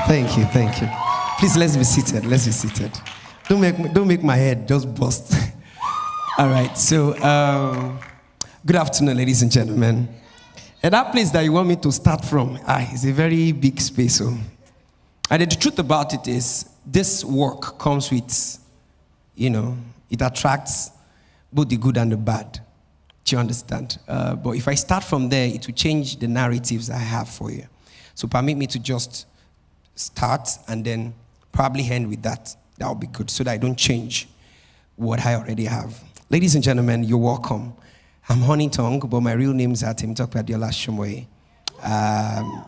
Thank you, thank you. Please, let's be seated. Let's be seated. Don't make my head just bust. All right. So, good afternoon, ladies and gentlemen. And that place that you want me to start from, is a very big space. So, and the truth about it is, this work comes with, it attracts both the good and the bad. Do you understand? But if I start from there, it will change the narratives I have for you. So permit me to just start and then probably end with that. That will be good so that I don't change what I already have. Ladies and gentlemen, you're welcome. I'm Honeytongue, but my real name is Tope Somoye.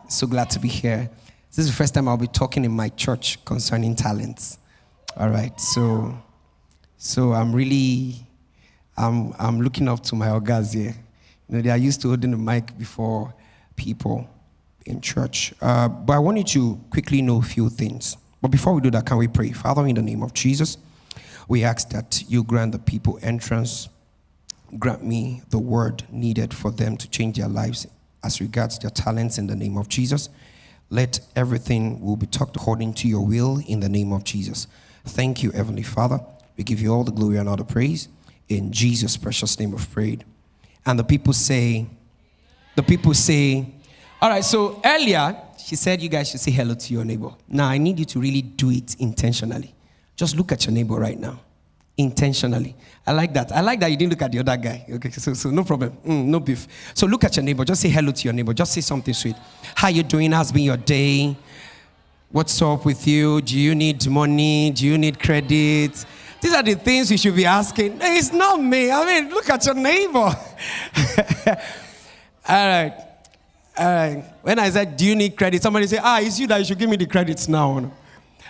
So glad to be here. This is the first time I'll be talking in my church concerning talents. All right, so I'm looking up to my orgas here. They are used to holding the mic before people in church. But I want you to quickly know a few things. But before we do that, can we pray? Father, in the name of Jesus, we ask that you grant the people entrance. Grant me the word needed for them to change their lives as regards their talents in the name of Jesus. Let everything will be talked according to your will in the name of Jesus. Thank you, Heavenly Father. We give you all the glory and all the praise. In Jesus' precious name we've prayed. And the people say, all right, so earlier, she said you guys should say hello to your neighbor. Now, I need you to really do it intentionally. Just look at your neighbor right now. Intentionally. I like that. I like that you didn't look at the other guy. Okay, so no problem. No beef. So look at your neighbor. Just say hello to your neighbor. Just say something sweet. How you doing? How's been your day? What's up with you? Do you need money? Do you need credit? These are the things you should be asking. It's not me. I mean, look at your neighbor. All right. When I said, do you need credit? Somebody said, it's you that you should give me the credits now.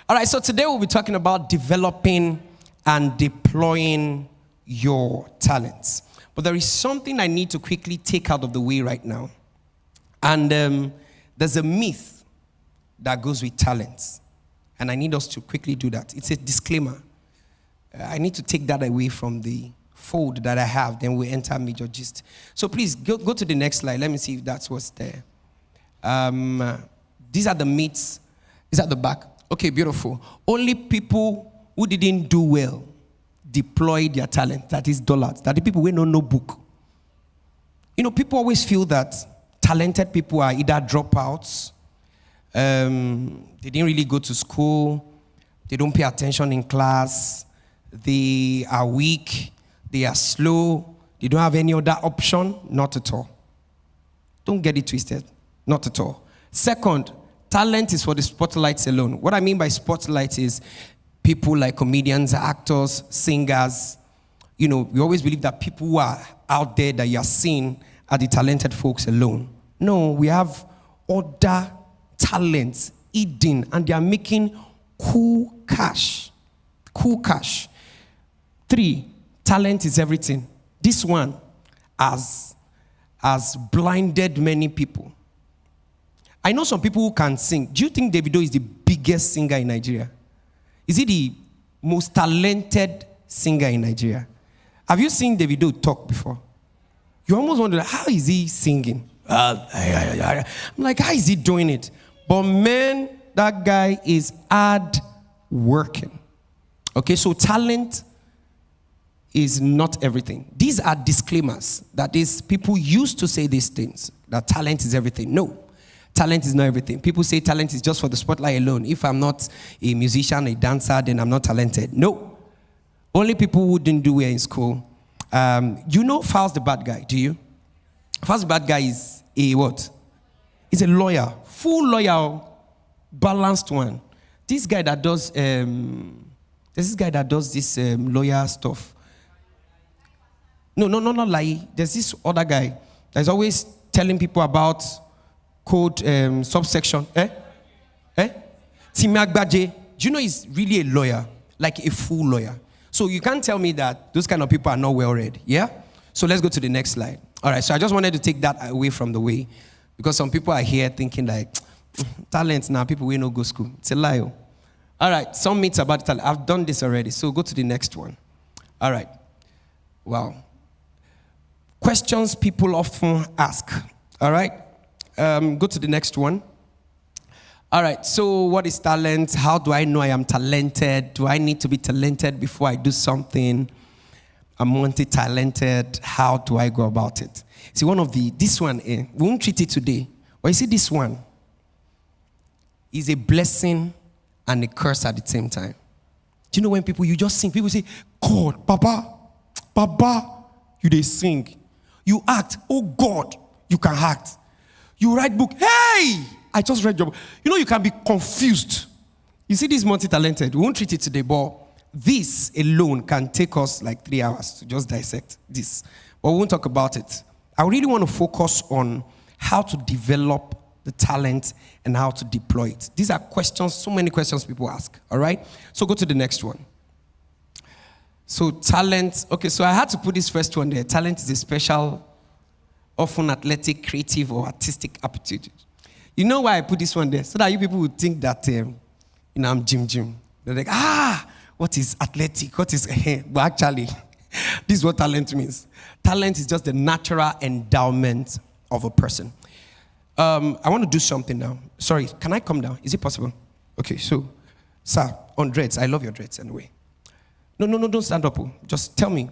All right, so today we'll be talking about developing and deploying your talents. But there is something I need to quickly take out of the way right now. And there's a myth that goes with talents. And I need us to quickly do that. It's a disclaimer. I need to take that away from the fold that I have. Then we enter major gist. So please, go to the next slide. Let me see if that's what's there. These are the myths. Is that the back? Okay, beautiful. Only people who didn't do well deploy their talent. That is dollars. That the people who know no book. People always feel that talented people are either dropouts. They didn't really go to school. They don't pay attention in class. They are weak. They are slow. They don't have any other option. Not at all. Don't get it twisted. Not at all. Second, talent is for the spotlights alone. What I mean by spotlight is people like comedians, actors, singers. We always believe that people who are out there that you are seeing are the talented folks alone. No, we have other talents hidden, and they are making cool cash. Cool cash. 3, talent is everything. This one has blinded many people. I know some people who can sing. Do you think Davido is the biggest singer in Nigeria? Is he the most talented singer in Nigeria? Have you seen Davido talk before? You almost wonder, how is he singing? I'm like, how is he doing it? But man, that guy is hard working. Okay, so talent is not everything. These are disclaimers. That is, people used to say these things, that talent is everything. No, talent is not everything. People say talent is just for the spotlight alone. If I'm not a musician, a dancer, then I'm not talented. No. Only people who didn't do well in school. Falz the bad guy, do you? Falz the bad guy is a what? He's a lawyer. Full lawyer, balanced one. This guy that does, there's this guy that does this lawyer stuff. No, not lie. There's this other guy that's always telling people about code subsection. Timi Agbaje. Do you know he's really a lawyer? Like a full lawyer. So you can't tell me that those kind of people are not well read. Yeah? So let's go to the next slide. All right, so I just wanted to take that away from the way. Because some people are here thinking like, talent now, people will not go to school. It's a lie. All right, some myths about talent. I've done this already, so go to the next one. All right. Wow. Questions people often ask. All right. Go to the next one. All right, so what is talent? How do I know I am talented? Do I need to be talented before I do something? I'm multi-talented. How do I go about it? See, this one, we won't treat it today. But you see, this one is a blessing and a curse at the same time. Do you know when you just sing, people say, God, Baba, you they sing. You act, oh God, you can act. You write book, hey, I just read your book. You know, you can be confused. You see, this multi-talented, we won't treat it today, but this alone can take us like 3 hours to just dissect this. But we won't talk about it. I really want to focus on how to develop the talent and how to deploy it. These are questions, so many questions people ask, all right? So go to the next one. So talent, okay, so I had to put this first one there. Talent is a special, often athletic, creative, or artistic aptitude. You know why I put this one there? So that you people would think that, I'm Jim. They're like, what is athletic? What is, but actually, this is what talent means. Talent is just the natural endowment of a person. I want to do something now. Sorry, can I come down? Is it possible? Okay, so, sir, on dreads, I love your dreads anyway. No, don't stand up. Just tell me.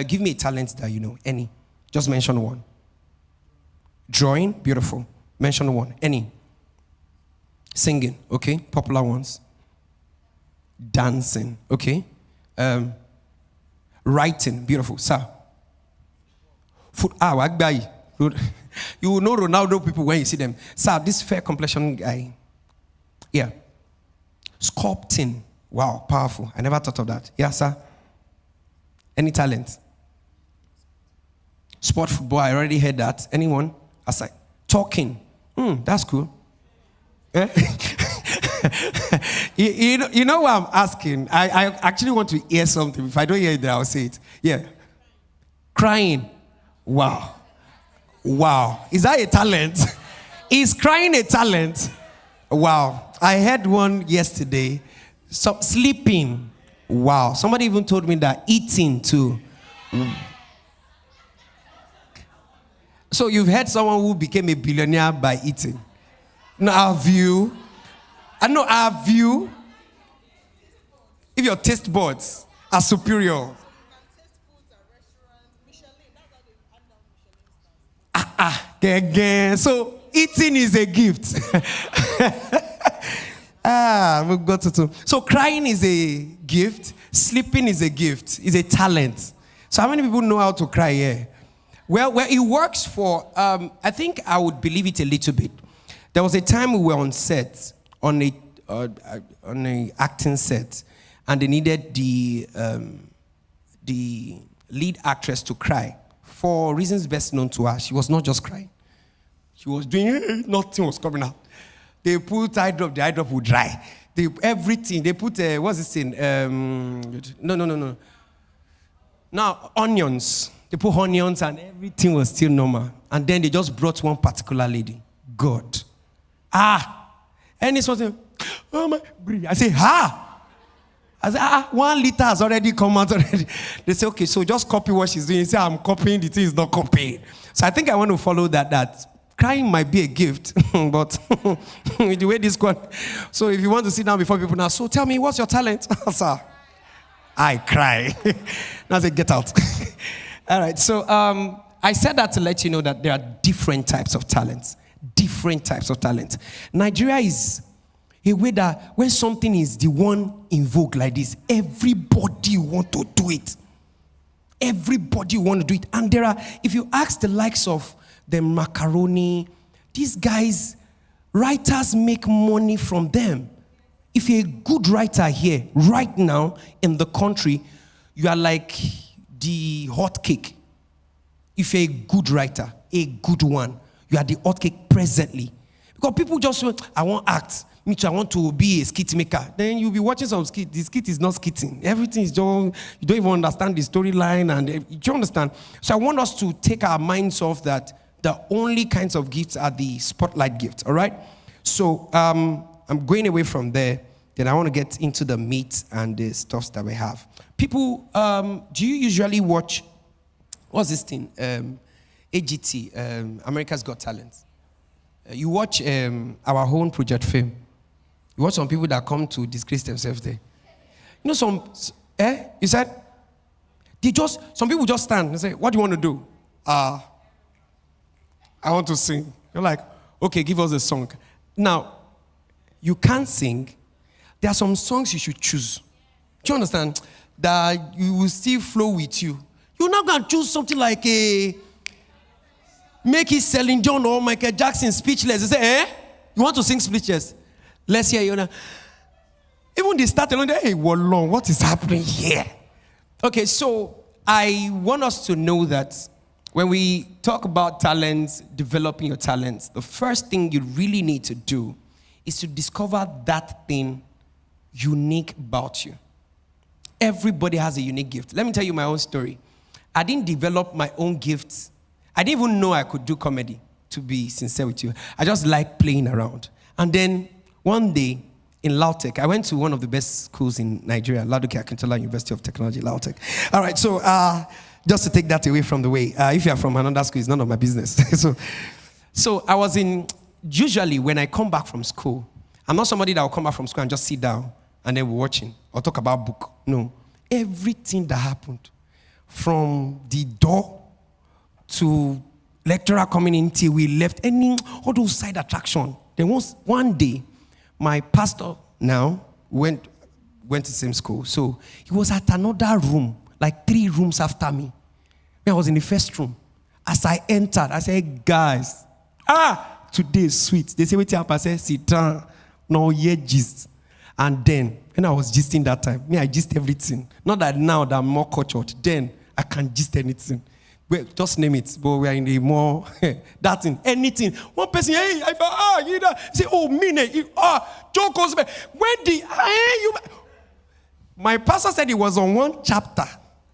Give me a talent that you know, any. Just mention one. Drawing, beautiful. Mention one, any. Singing, okay, popular ones. Dancing, okay. Writing, beautiful, sir. You will know Ronaldo people when you see them. Sir, this fair complexion guy. Yeah. Sculpting, wow, powerful. I never thought of that. Yeah, sir. Any talent? Sport, football, I already heard that. Anyone? Aside. Talking. That's cool. You know what I'm asking? I actually want to hear something. If I don't hear it, then I'll say it. Yeah. Crying. Wow. Is that a talent? Is crying a talent? Wow. I had one yesterday. Sleeping. Wow. Somebody even told me that eating too. So you've had someone who became a billionaire by eating. Now, have you? If your taste buds are superior. So eating is a gift. We've got to. So crying is a gift. Sleeping is a gift. It's a talent. So how many people know how to cry here? Well, it works for, I think I would believe it a little bit. There was a time we were on set, on a acting set, and they needed the lead actress to cry. For reasons best known to her, she was not just crying. She was doing, nothing was coming out. They put eye drop, the eye drop would dry. Everything, they put, what's this thing? No. Now, onions. They put onions and everything was still normal. And then they just brought one particular lady. God. And this was, oh my, I say, I said, 1 liter has already come out already. They say, okay, so just copy what she's doing. You say, I'm copying, the thing is not copying. So I think I want to follow that crying might be a gift, but the way this one. So if you want to sit down before people now, so tell me, what's your talent? Sir, I cry. Now I say, get out. All right, so I said that to let you know that there are different types of talents. Different types of talent. Nigeria is a way that when something is the one in vogue like this, everybody want to do it. Everybody want to do it. And there are, if you ask the likes of the macaroni, these guys, writers make money from them. If you're a good writer here, right now in the country, you are like the hot cake. If you're a good writer, a good one, you are the hot cake presently. Because people just say, I want act. Me too, I want to be a skit maker. Then you'll be watching some skit. The skit is not skitting. Everything is just, you don't even understand the storyline. And do you understand? So I want us to take our minds off that the only kinds of gifts are the spotlight gifts, all right? So I'm going away from there. Then I want to get into the meat and the stuff that we have. People, do you usually watch, what's this thing? AGT, America's Got Talent. You watch our own project film. You watch some people that come to disgrace themselves there. You know you said, some people just stand and say, what do you want to do? I want to sing. You're like, okay, give us a song. Now, you can't sing. There are some songs you should choose. Do you understand? That you will still flow with you. You're not going to choose something like make it Celine Dion or Michael Jackson, Speechless. They say, you want to sing Speechless? Let's hear you now. Even they start along there, hey, what is happening here? Okay, so I want us to know that when we talk about talents, developing your talents, the first thing you really need to do is to discover that thing unique about you. Everybody has a unique gift. Let me tell you my own story. I didn't develop my own gifts. I didn't even know I could do comedy, to be sincere with you. I just like playing around. And then one day in Lautech, I went to one of the best schools in Nigeria, Ladoke Akintola University of Technology, Lautech. All right, so just to take that away from the way, if you're from another school, it's none of my business. so I was usually when I come back from school, I'm not somebody that will come back from school and just sit down and then we're watching or talk about book. No. Everything that happened, from the door to lecturer coming in till we left, all those side attraction. Then one day, my pastor now went to the same school. So he was at another room, like 3 rooms after me. When I was in the first room. As I entered, I said, guys, today is sweet. They say, wait up. I said, sit down. No, yeah, gist. And then, when I was gisting that time, I gist everything. Not that now that I'm more cultured. Then, I can gist anything. Well, just name it. But we are in the more, that thing, anything. One person, hey, you know, say, oh, Joe goes back. My pastor said he was on one chapter.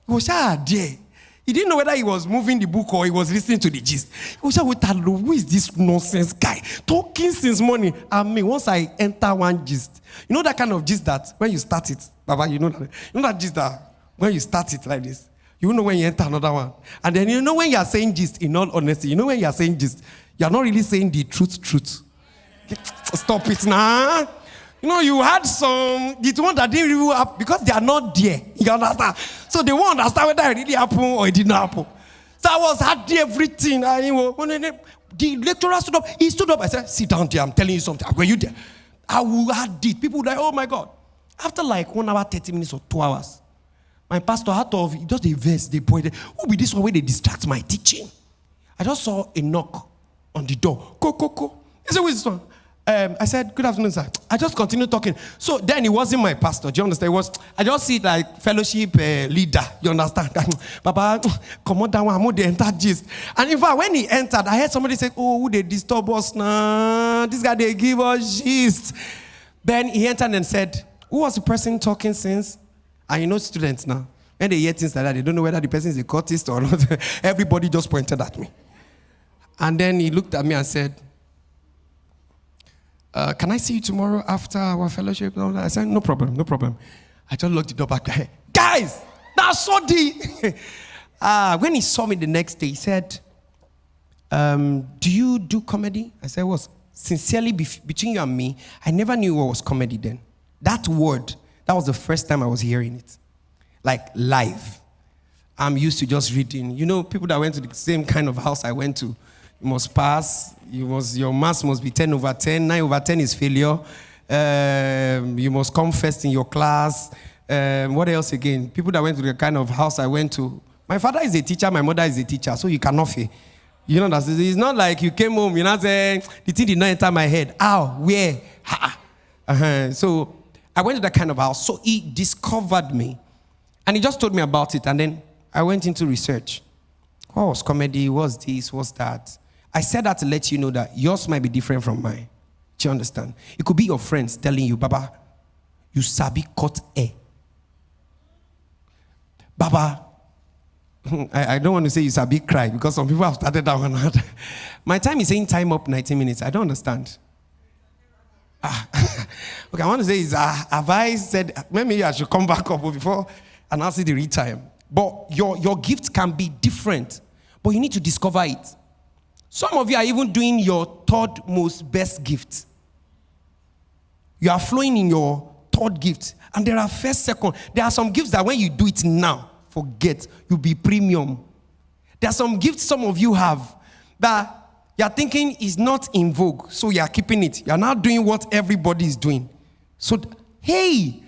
He was there. He didn't know whether he was moving the book or he was listening to the gist. He was just, who is this nonsense guy? Talking since morning. And me, once I enter one gist, you know that kind of gist that when you start it, Baba, you know that gist that when you start it like this, you know when you enter another one. And then you know when you are saying gist, in all honesty, you know when you are saying gist, you are not really saying the truth. Stop it now. You know, you had the one that didn't really happen because they are not there. You understand? So they won't understand whether it really happened or it didn't happen. So I had everything. The lecturer stood up. He stood up. I said, sit down there. I'm telling you something. Were you there? I had it. People were like, oh my God. After like 1 hour, 30 minutes or 2 hours, my pastor had just a verse. They pointed, who be this one where they distract my teaching? I just saw a knock on the door. Go. He said, who is this one? I said, good afternoon, sir. I just continued talking. So then he wasn't my pastor. Do you understand? I just see it like fellowship leader. You understand? Baba, come on down. I'm on the entire gist. And in fact, when he entered, I heard somebody say, oh, who they disturb us now? This guy, they give us gist. Then he entered and said, who was the person talking since? And you know students now, when they hear things like that, they don't know whether the person is a cultist or not. Everybody just pointed at me. And then he looked at me and said, can I see you tomorrow after our fellowship? I said, no problem. I just locked the door back. Guys, that's so deep. When he saw me the next day, he said, do you do comedy? I said, well, sincerely, between you and me, I never knew what was comedy then. That word, that was the first time I was hearing it. Like live. I'm used to just reading. You know, people that went to the same kind of house I went to, you must pass. Your maths must be 10 over 10. 9 over 10 is failure. You must come first in your class. What else again? People that went to the kind of house I went to. My father is a teacher. My mother is a teacher. So you cannot fail. You know, it's not like you came home, you're not saying, the thing did not enter my head. How? Where? So I went to that kind of house. So he discovered me. And he just told me about it. And then I went into research. What was comedy? What's this? What's that? I said that to let you know that yours might be different from mine. Do you understand? It could be your friends telling you, Baba, you sabi cut hair. Baba, I don't want to say you sabi cry because some people have started that one out. My time is saying time up 19 minutes. I don't understand. Okay, I want to say have I said, maybe I should come back up before and I'll see the read time. But your gift can be different, but you need to discover it. Some of you are even doing your third most best gift. You are flowing in your third gift. And there are first, second. There are some gifts that when you do it now, forget, you'll be premium. There are some gifts some of you have that you are thinking is not in vogue, so you are keeping it. You are now doing what everybody is doing. So, hey,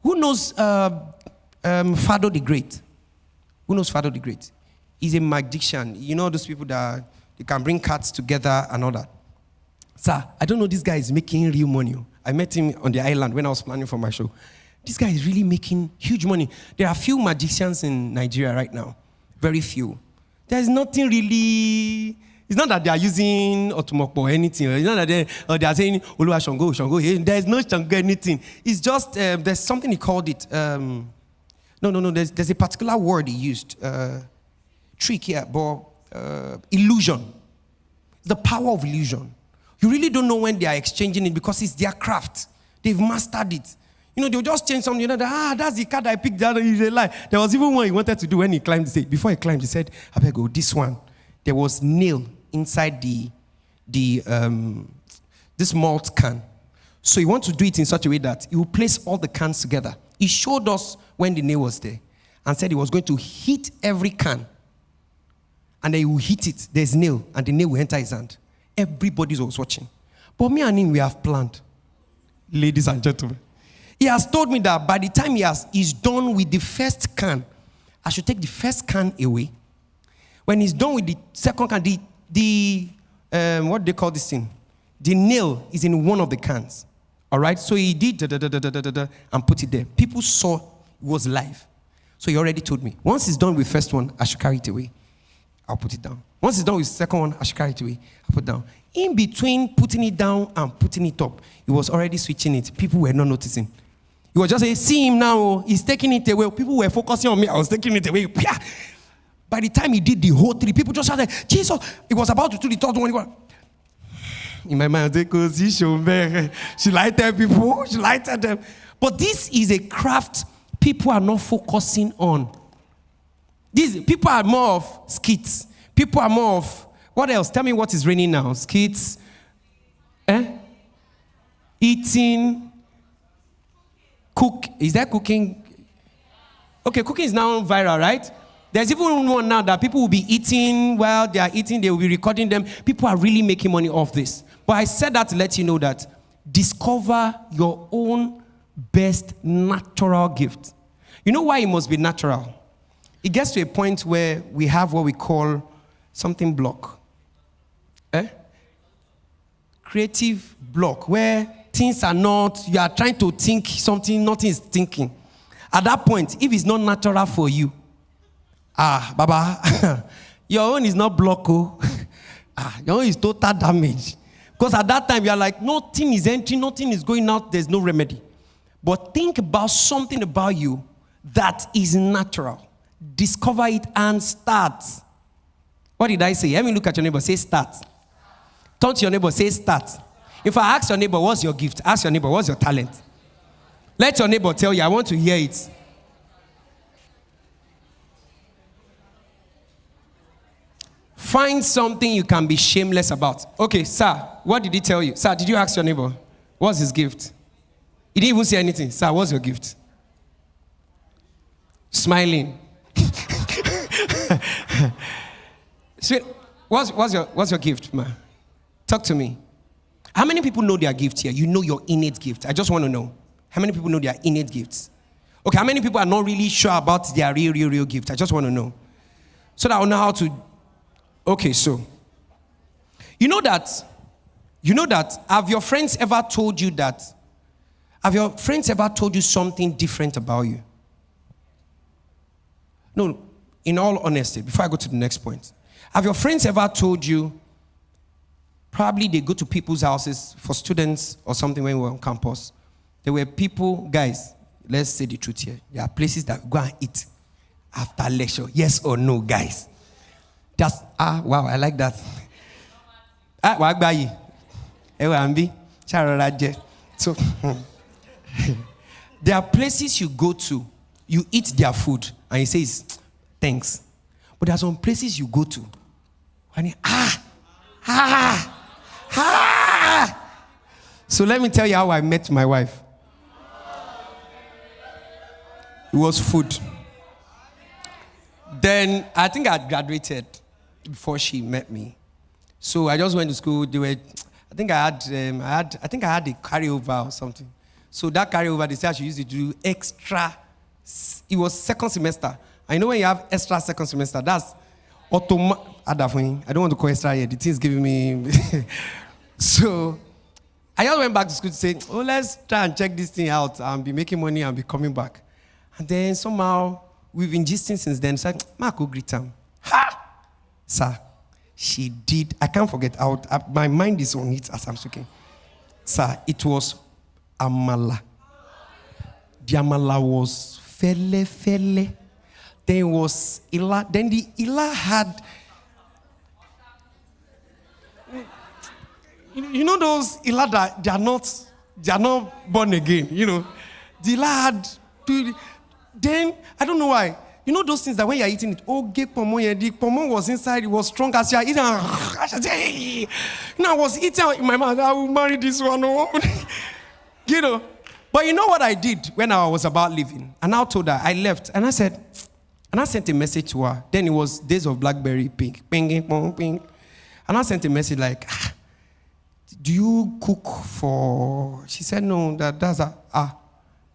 who knows Fado the Great? Who knows Fado the Great? He's a magician. You know those people that they can bring cards together and all that. Sir, I don't know, this guy is making real money. I met him on the island when I was planning for my show. This guy is really making huge money. There are few magicians in Nigeria right now. Very few. There's nothing really. It's not that they are using Otumokpo or anything. It's not that they are saying, Oluwa Shango, Shango. There's no Shango anything. It's just, there's something he called it. No. There's a particular word he used. Trick here, but illusion. The power of illusion. You really don't know when they are exchanging it because it's their craft. They've mastered it. You know, they'll just change something. That's the card I picked. That is a lie. There was even one he wanted to do when he climbed the stage. Before he climbed, he said, I better go, this one. There was nail inside this malt can. So he wants to do it in such a way that he will place all the cans together. He showed us when the nail was there and said he was going to hit every can. And then he will hit it. There's nail, and the nail will enter his hand. Everybody was watching. But me and him, we have planned. Ladies and gentlemen. He has told me that by the time he's done with the first can, I should take the first can away. When he's done with the second can, what do they call this thing? The nail is in one of the cans. All right? So he did and put it there. People saw it was live. So he already told me. Once he's done with the first one, I should carry it away. I'll put it down. Once it's done with the second one, I should carry it away. I'll put it down. In between putting it down and putting it up, he was already switching it. People were not noticing. He was just saying, see him now, he's taking it away. People were focusing on me, I was taking it away. By the time he did the whole three, people just shouted, Jesus! He was about to do the third one. In my mind, she lighted people, she lighted them. But this is a craft people are not focusing on. These people are more of skits. People are more of, what else? Tell me what is raining now. Skits. Eating. Cook. Is that cooking? Okay, cooking is now viral, right? There's even one now that people will be eating while they are eating. They will be recording them. People are really making money off this. But I said that to let you know that discover your own best natural gift. You know why it must be natural? It gets to a point where we have what we call something block. Creative block, where things are not, you are trying to think something, nothing is thinking. At that point, if it's not natural for you, Baba, your own is not block, your own is total damage. Because at that time, you are like, nothing is entering, nothing is going out, there's no remedy. But think about something about you that is natural. Discover it and start. What did I say? Let me look at your neighbor. Say start. Turn to your neighbor. Say start. If I ask your neighbor, what's your gift? Ask your neighbor, what's your talent? Let your neighbor tell you. I want to hear it. Find something you can be shameless about. Okay, sir, what did he tell you? Sir, did you ask your neighbor? What's his gift? He didn't even say anything. Sir, what's your gift? Smiling. Sweet, what's your gift, man? Talk to me. How many people know their gift here? You know your innate gift. I just want to know. How many people know their innate gifts? Okay, how many people are not really sure about their real gift? I just want to know. So that I'll know how to... Okay, so... You know that, have your friends ever told you that... Have your friends ever told you something different about you? No, in all honesty, before I go to the next point. Have your friends ever told you, probably they go to people's houses for students or something when we were on campus. There were people, guys, let's say the truth here. There are places that go and eat after lecture. Yes or no, guys? Just, wow, I like that. Wagbayi. Ewambi. Charolaje. So, there are places you go to, you eat their food, and he says, thanks. But there are some places you go to, and So let me tell you how I met my wife. It was food. Then I think I graduated before she met me. So I just went to school. I think I had a carryover or something. So that carryover, they said she used to do extra. It was second semester. I know when you have extra second semester, that's automatic. I don't want to call extra here. The thing's giving me. So I just went back to school to say, oh, let's try and check this thing out and be making money and be coming back. And then somehow we've been gisting since then. So Marco greet him. Ha! Sir, she did. I can't forget. My mind is on it as I'm speaking. Sir, it was amala. The amala was fele. Then it was ila. Then the ila had. You know those ila that they are not born again. You know, the ila had. Then I don't know why. You know those things that when you're eating it, the pomon was inside, it was strong as you're eating. I was eating in my mouth, I will marry this one. You know. But you know what I did when I was about leaving? And I told her, I left, and I sent a message to her. Then it was days of BlackBerry, ping, ping, ping, ping. And I sent a message like, do you cook for... She said, no, that's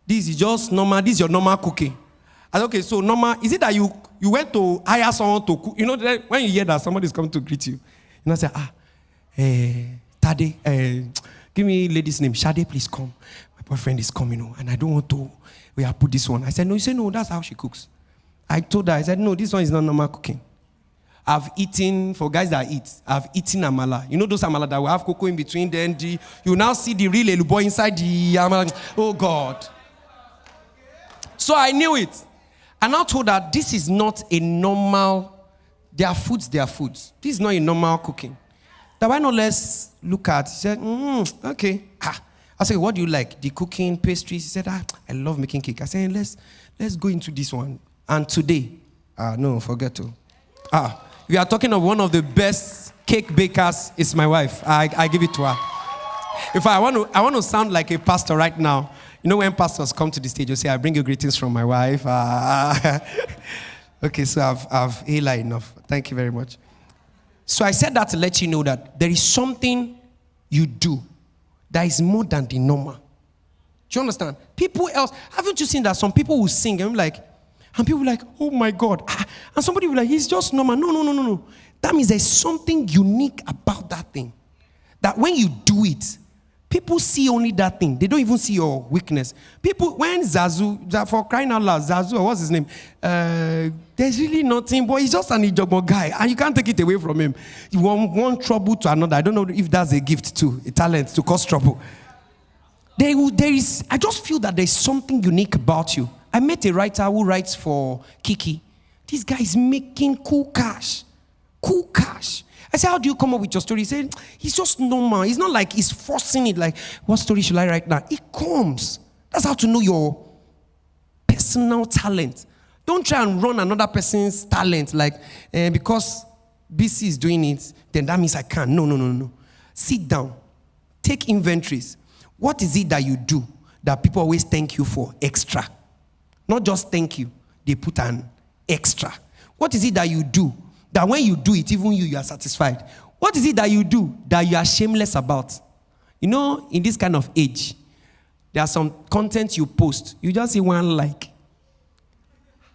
this is just normal, this is your normal cooking. I said, okay, so normal, is it that you went to hire someone to cook? You know, when you hear that somebody's coming to greet you, you know, say, Tade, give me lady's name, Shade, please come. My boyfriend is coming, and I don't want to, we have put this one. I said, no, you say, no, that's how she cooks. I told her, I said, no, this one is not normal cooking. I've eaten, for guys that eat, I've eaten amala. You know those amala that will have cocoa in between, then you now see the real elubo inside the amala. Oh, God. So I knew it. And I told her, this is not a normal, their foods. This is not a normal cooking. That why not let's look at, she said, okay. I said, what do you like? The cooking, pastries? She said, I love making cake. I said, let's go into this one. And today, no, forget to. We are talking of one of the best cake bakers. It's my wife. I give it to her. If I want to sound like a pastor right now. You know when pastors come to the stage, you say, I bring you greetings from my wife. Okay, so I've Hela enough. Thank you very much. So I said that to let you know that there is something you do that is more than the normal. Do you understand? People else, haven't you seen that some people will sing and people like, oh my God. And somebody will be like, he's just normal. No. That means there's something unique about that thing. That when you do it, people see only that thing. They don't even see your weakness. People, when Zazu, for crying out loud, Zazu, what's his name? There's really nothing, but he's just an Ijobo guy, and you can't take it away from him. You want one trouble to another. I don't know if that's a gift too, a talent to cause trouble. I just feel that there's something unique about you. I met a writer who writes for Kiki. This guy is making cool cash. I said, how do you come up with your story? He said, he's just normal. It's not like he's forcing it, like, what story should I write now? It comes. That's how to know your personal talent. Don't try and run another person's talent, like, because BC is doing it, then that means I can't. No. Sit down. Take inventories. What is it that you do that people always thank you for? Extra. Not just thank you. They put an extra. What is it that you do that when you do it, even you are satisfied? What is it that you do that you are shameless about? You know, in this kind of age, there are some content you post. You just see one like.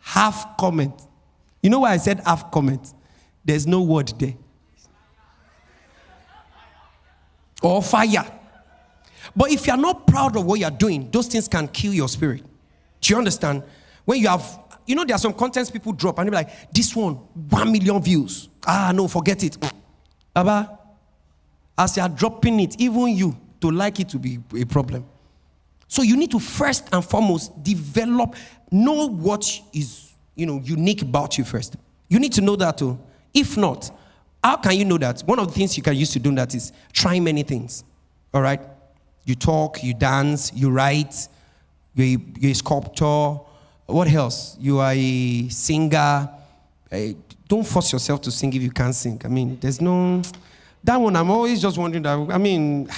Half comment. You know why I said half comment? There's no word there. Or fire. But if you're not proud of what you're doing, those things can kill your spirit. Do you understand? When you have, you know, there are some contents people drop and they're like, this one, 1 million views. No, forget it. Baba, as you are dropping it, even you, to like it to be a problem. So you need to first and foremost know what is, unique about you first. You need to know that too. If not, how can you know that? One of the things you can use to do that is try many things. All right? You talk, you dance, you write, you're a sculptor. What else? You are a singer. Don't force yourself to sing if you can't sing. I mean, there's no... That one, I'm always just wondering that. I mean,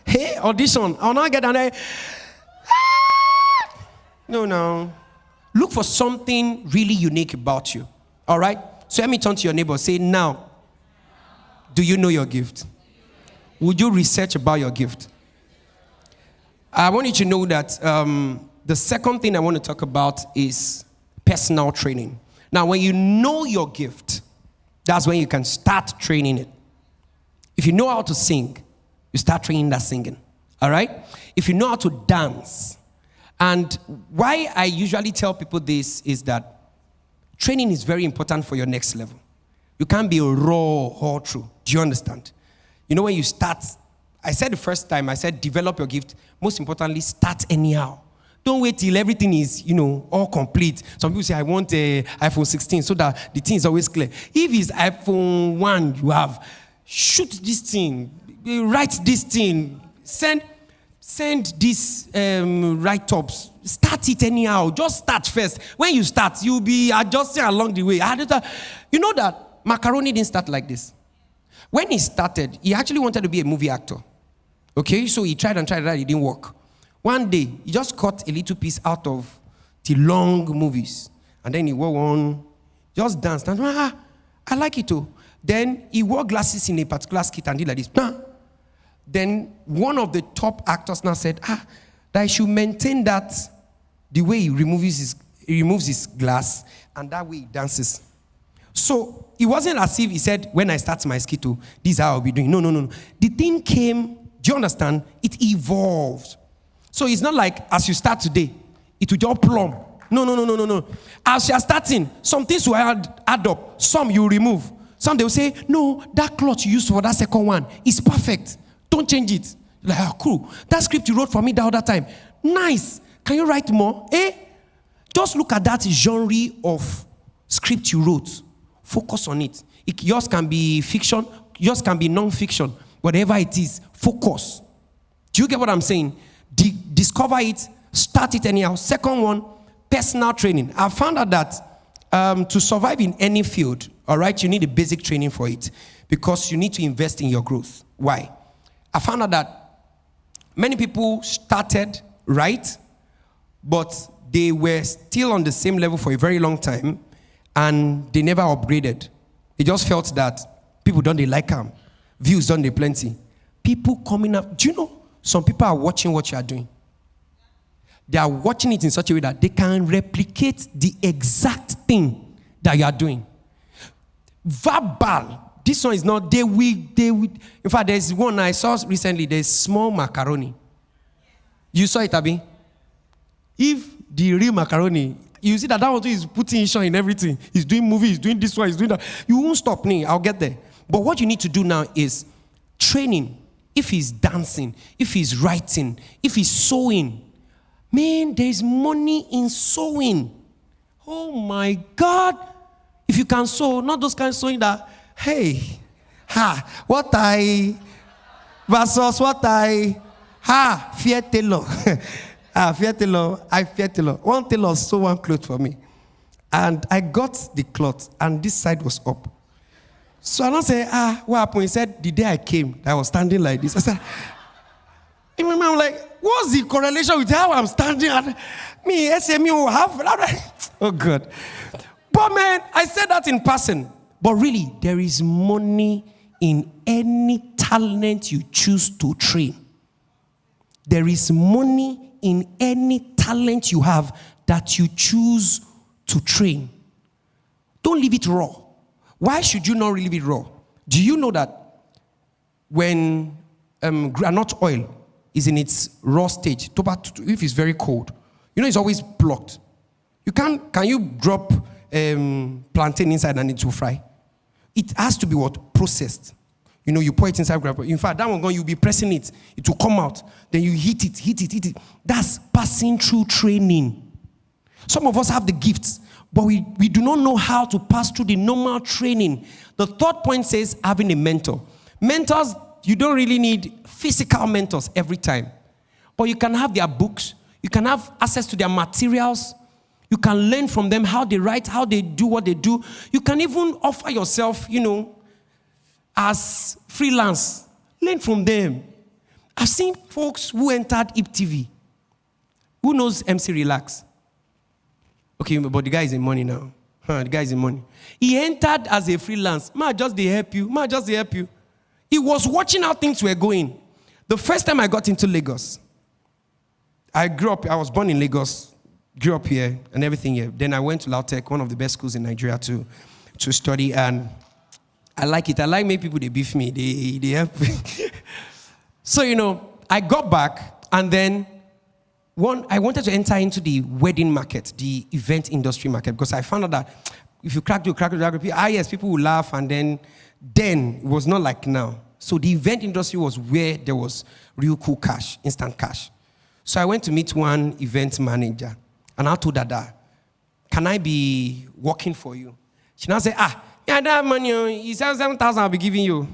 hey, audition. I'll not get down there. No. Look for something really unique about you. All right? So let me turn to your neighbor. Say, now, do you know your gift? Would you research about your gift? I want you to know that the second thing I want to talk about is personal training. Now, when you know your gift, that's when you can start training it. If you know how to sing, you start training that singing. All right? If you know how to dance, and why I usually tell people this is that training is very important for your next level. You can't be raw all through. Do you understand? You know, when you start, I said the first time, I said develop your gift. Most importantly, start anyhow. Don't wait till everything is, all complete. Some people say, I want an iPhone 16 so that the thing is always clear. If it's iPhone 1 you have, shoot this thing, write this thing, send these write-ups. Start it anyhow. Just start first. When you start, you'll be adjusting along the way. You know that Macaroni didn't start like this. When he started, he actually wanted to be a movie actor. Okay, so he tried, it didn't work. One day, he just cut a little piece out of the long movies. And then he wore one, just danced. And I like it too. Then he wore glasses in a particular skit and did like this. Then one of the top actors now said, that I should maintain that the way he removes his glass and that way he dances. So it wasn't as if he said, when I start my skit, this is how I'll be doing. No. The thing came, do you understand? It evolved. So it's not like as you start today, it will just plumb. No. As you are starting, some things will add up. Some you remove. Some they will say, no, that cloth you used for that second one is perfect. Don't change it. Like, cool. That script you wrote for me the other time. Nice. Can you write more? Just look at that genre of script you wrote. Focus on it. Yours can be fiction. Yours can be non-fiction. Whatever it is, focus. Do you get what I'm saying? Discover it. Start it anyhow. Second one, personal training. I found out that to survive in any field, all right, you need a basic training for it because you need to invest in your growth. Why? I found out that many people started right, but they were still on the same level for a very long time, and they never upgraded. They just felt that people don't they like them, views don't they plenty. People coming up. Do you know some people are watching what you are doing? They are watching it in such a way that they can replicate the exact thing that you are doing. Verbal. This one is not, they will. In fact, there's one I saw recently, there's small macaroni. You saw it, Abi? If the real macaroni, you see that one is putting in everything. He's doing movies, he's doing this one, he's doing that. You won't stop me, I'll get there. But what you need to do now is training. If he's dancing, if he's writing, if he's sewing. Man, there's money in sewing. Oh my God. If you can sew, not those kinds of sewing that, hey, what I, versus what I, fear tailor. Fear tailor. One tailor sewed one cloth for me. And I got the cloth, and this side was up. So I don't say, what happened? He said, the day I came, I was standing like this. I said, in my mind, I'm like, what's the correlation with how I'm standing? Me, SMU, oh God. But man, I said that in passing. But really, there is money in any talent you choose to train. There is money in any talent you have that you choose to train. Don't leave it raw. Why should you not leave it raw? Do you know that when granite oil is in its raw stage, if it's very cold, it's always blocked. Can you drop plantain inside and it will fry? It has to be processed. You pour it inside. In fact, that one you'll be pressing it. It will come out. Then you hit it. That's passing through training. Some of us have the gifts, but we do not know how to pass through the normal training. The third point says having a mentor. Mentors, you don't really need physical mentors every time. But you can have their books. You can have access to their materials. You can learn from them how they write, how they do what they do. You can even offer yourself, as freelance. Learn from them. I've seen folks who entered IP TV. Who knows MC Relax? Okay, but the guy is in money now. The guy is in money. He entered as a freelance. Just they help you. He was watching how things were going. The first time I got into Lagos, I was born in Lagos, grew up here and everything here. Then I went to Lautech, one of the best schools in Nigeria to study, and I like it. I like many people, they beef me, they help me. So, I got back, and then I wanted to enter into the wedding market, the event industry market, because I found out that if you crack it, yes, people will laugh, and then it was not like now. So the event industry was where there was real cool cash, instant cash. So I went to meet one event manager, and I told her that, can I be working for you? She now said, I don't have money. You said 7,000 I'll be giving you.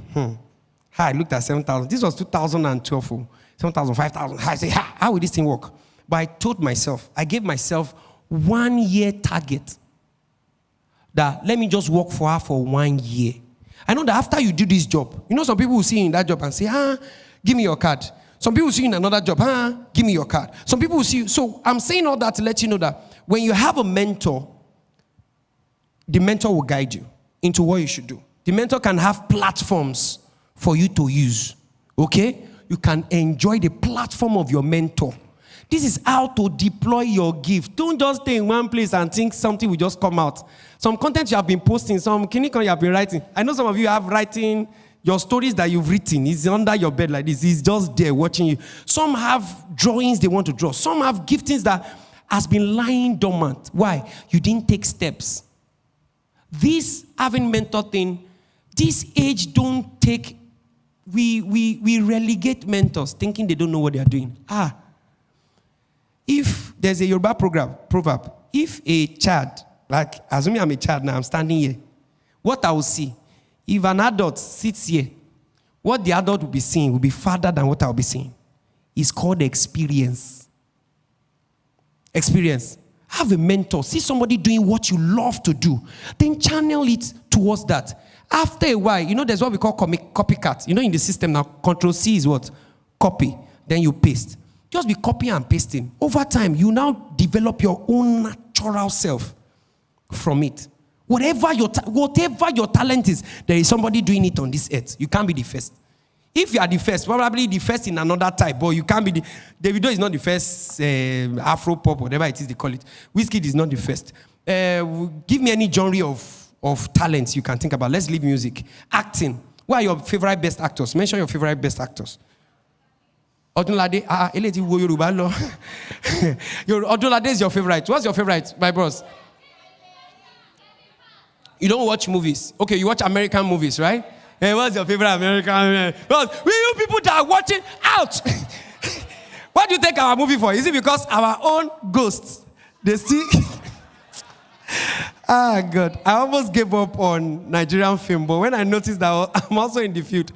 I looked at 7,000. This was 2012. 7,000, 5,000. I said, how will this thing work? But I gave myself 1 year target. That let me just work for her for 1 year. I know that after you do this job, some people will see you in that job and say, give me your card. Some people will see you in another job, give me your card. Some people will see you. So I'm saying all that to let you know that when you have a mentor, the mentor will guide you into what you should do. The mentor can have platforms for you to use. Okay? You can enjoy the platform of your mentor. This is how to deploy your gift. Don't just stay in one place and think something will just come out. Some content you have been posting, some clinical you have been writing. I know some of you have writing, your stories that you've written is under your bed like this. It's just there watching you. Some have drawings they want to draw. Some have giftings that has been lying dormant. Why? You didn't take steps. This having mentor thing, this age don't take, we relegate mentors thinking they don't know what they are doing. If there's a Yoruba proverb, if a child, like assuming I'm a child now, I'm standing here, what I will see, if an adult sits here, what the adult will be seeing will be farther than what I'll be seeing. It's called experience. Experience. Have a mentor. See somebody doing what you love to do. Then channel it towards that. After a while, there's what we call copycat. In the system now, Control-C is what? Copy. Then you paste. Just be copying and pasting. Over time, you now develop your own natural self from it. Whatever your talent is, there is somebody doing it on this earth. You can't be the first. If you are the first, probably the first in another type, but you can't be the... Davido is not the first Afro pop, whatever it is they call it. Wizkid is not the first. Give me any genre of talents you can think about. Let's leave music. Acting. Who are your favorite best actors? Mention your favorite best actors. Odunlade, Odunlade is your favorite. What's your favorite, my bros? You don't watch movies. Okay, you watch American movies, right? Hey, what's your favorite American? Because we you people that are watching out. What do you take our movie for? Is it because our own ghosts, they see? God. I almost gave up on Nigerian film, but when I noticed that I'm also in the field,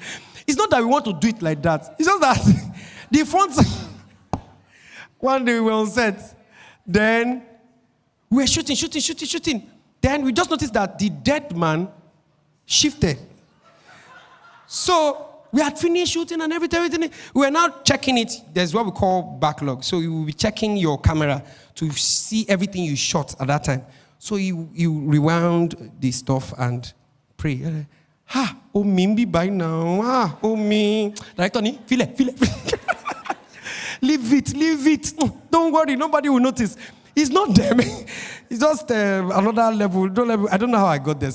it's not that we want to do it like that. It's just that the front, one day we were on set, then we were shooting. Then we just noticed that the dead man shifted. So we had finished shooting and everything. We were now checking it. There's what we call backlog. So you will be checking your camera to see everything you shot at that time. So you rewound the stuff and pray. Me by now. Me. Director, feel it. Leave it. Don't worry, nobody will notice. It's not them. It's just another level. I don't know how I got there.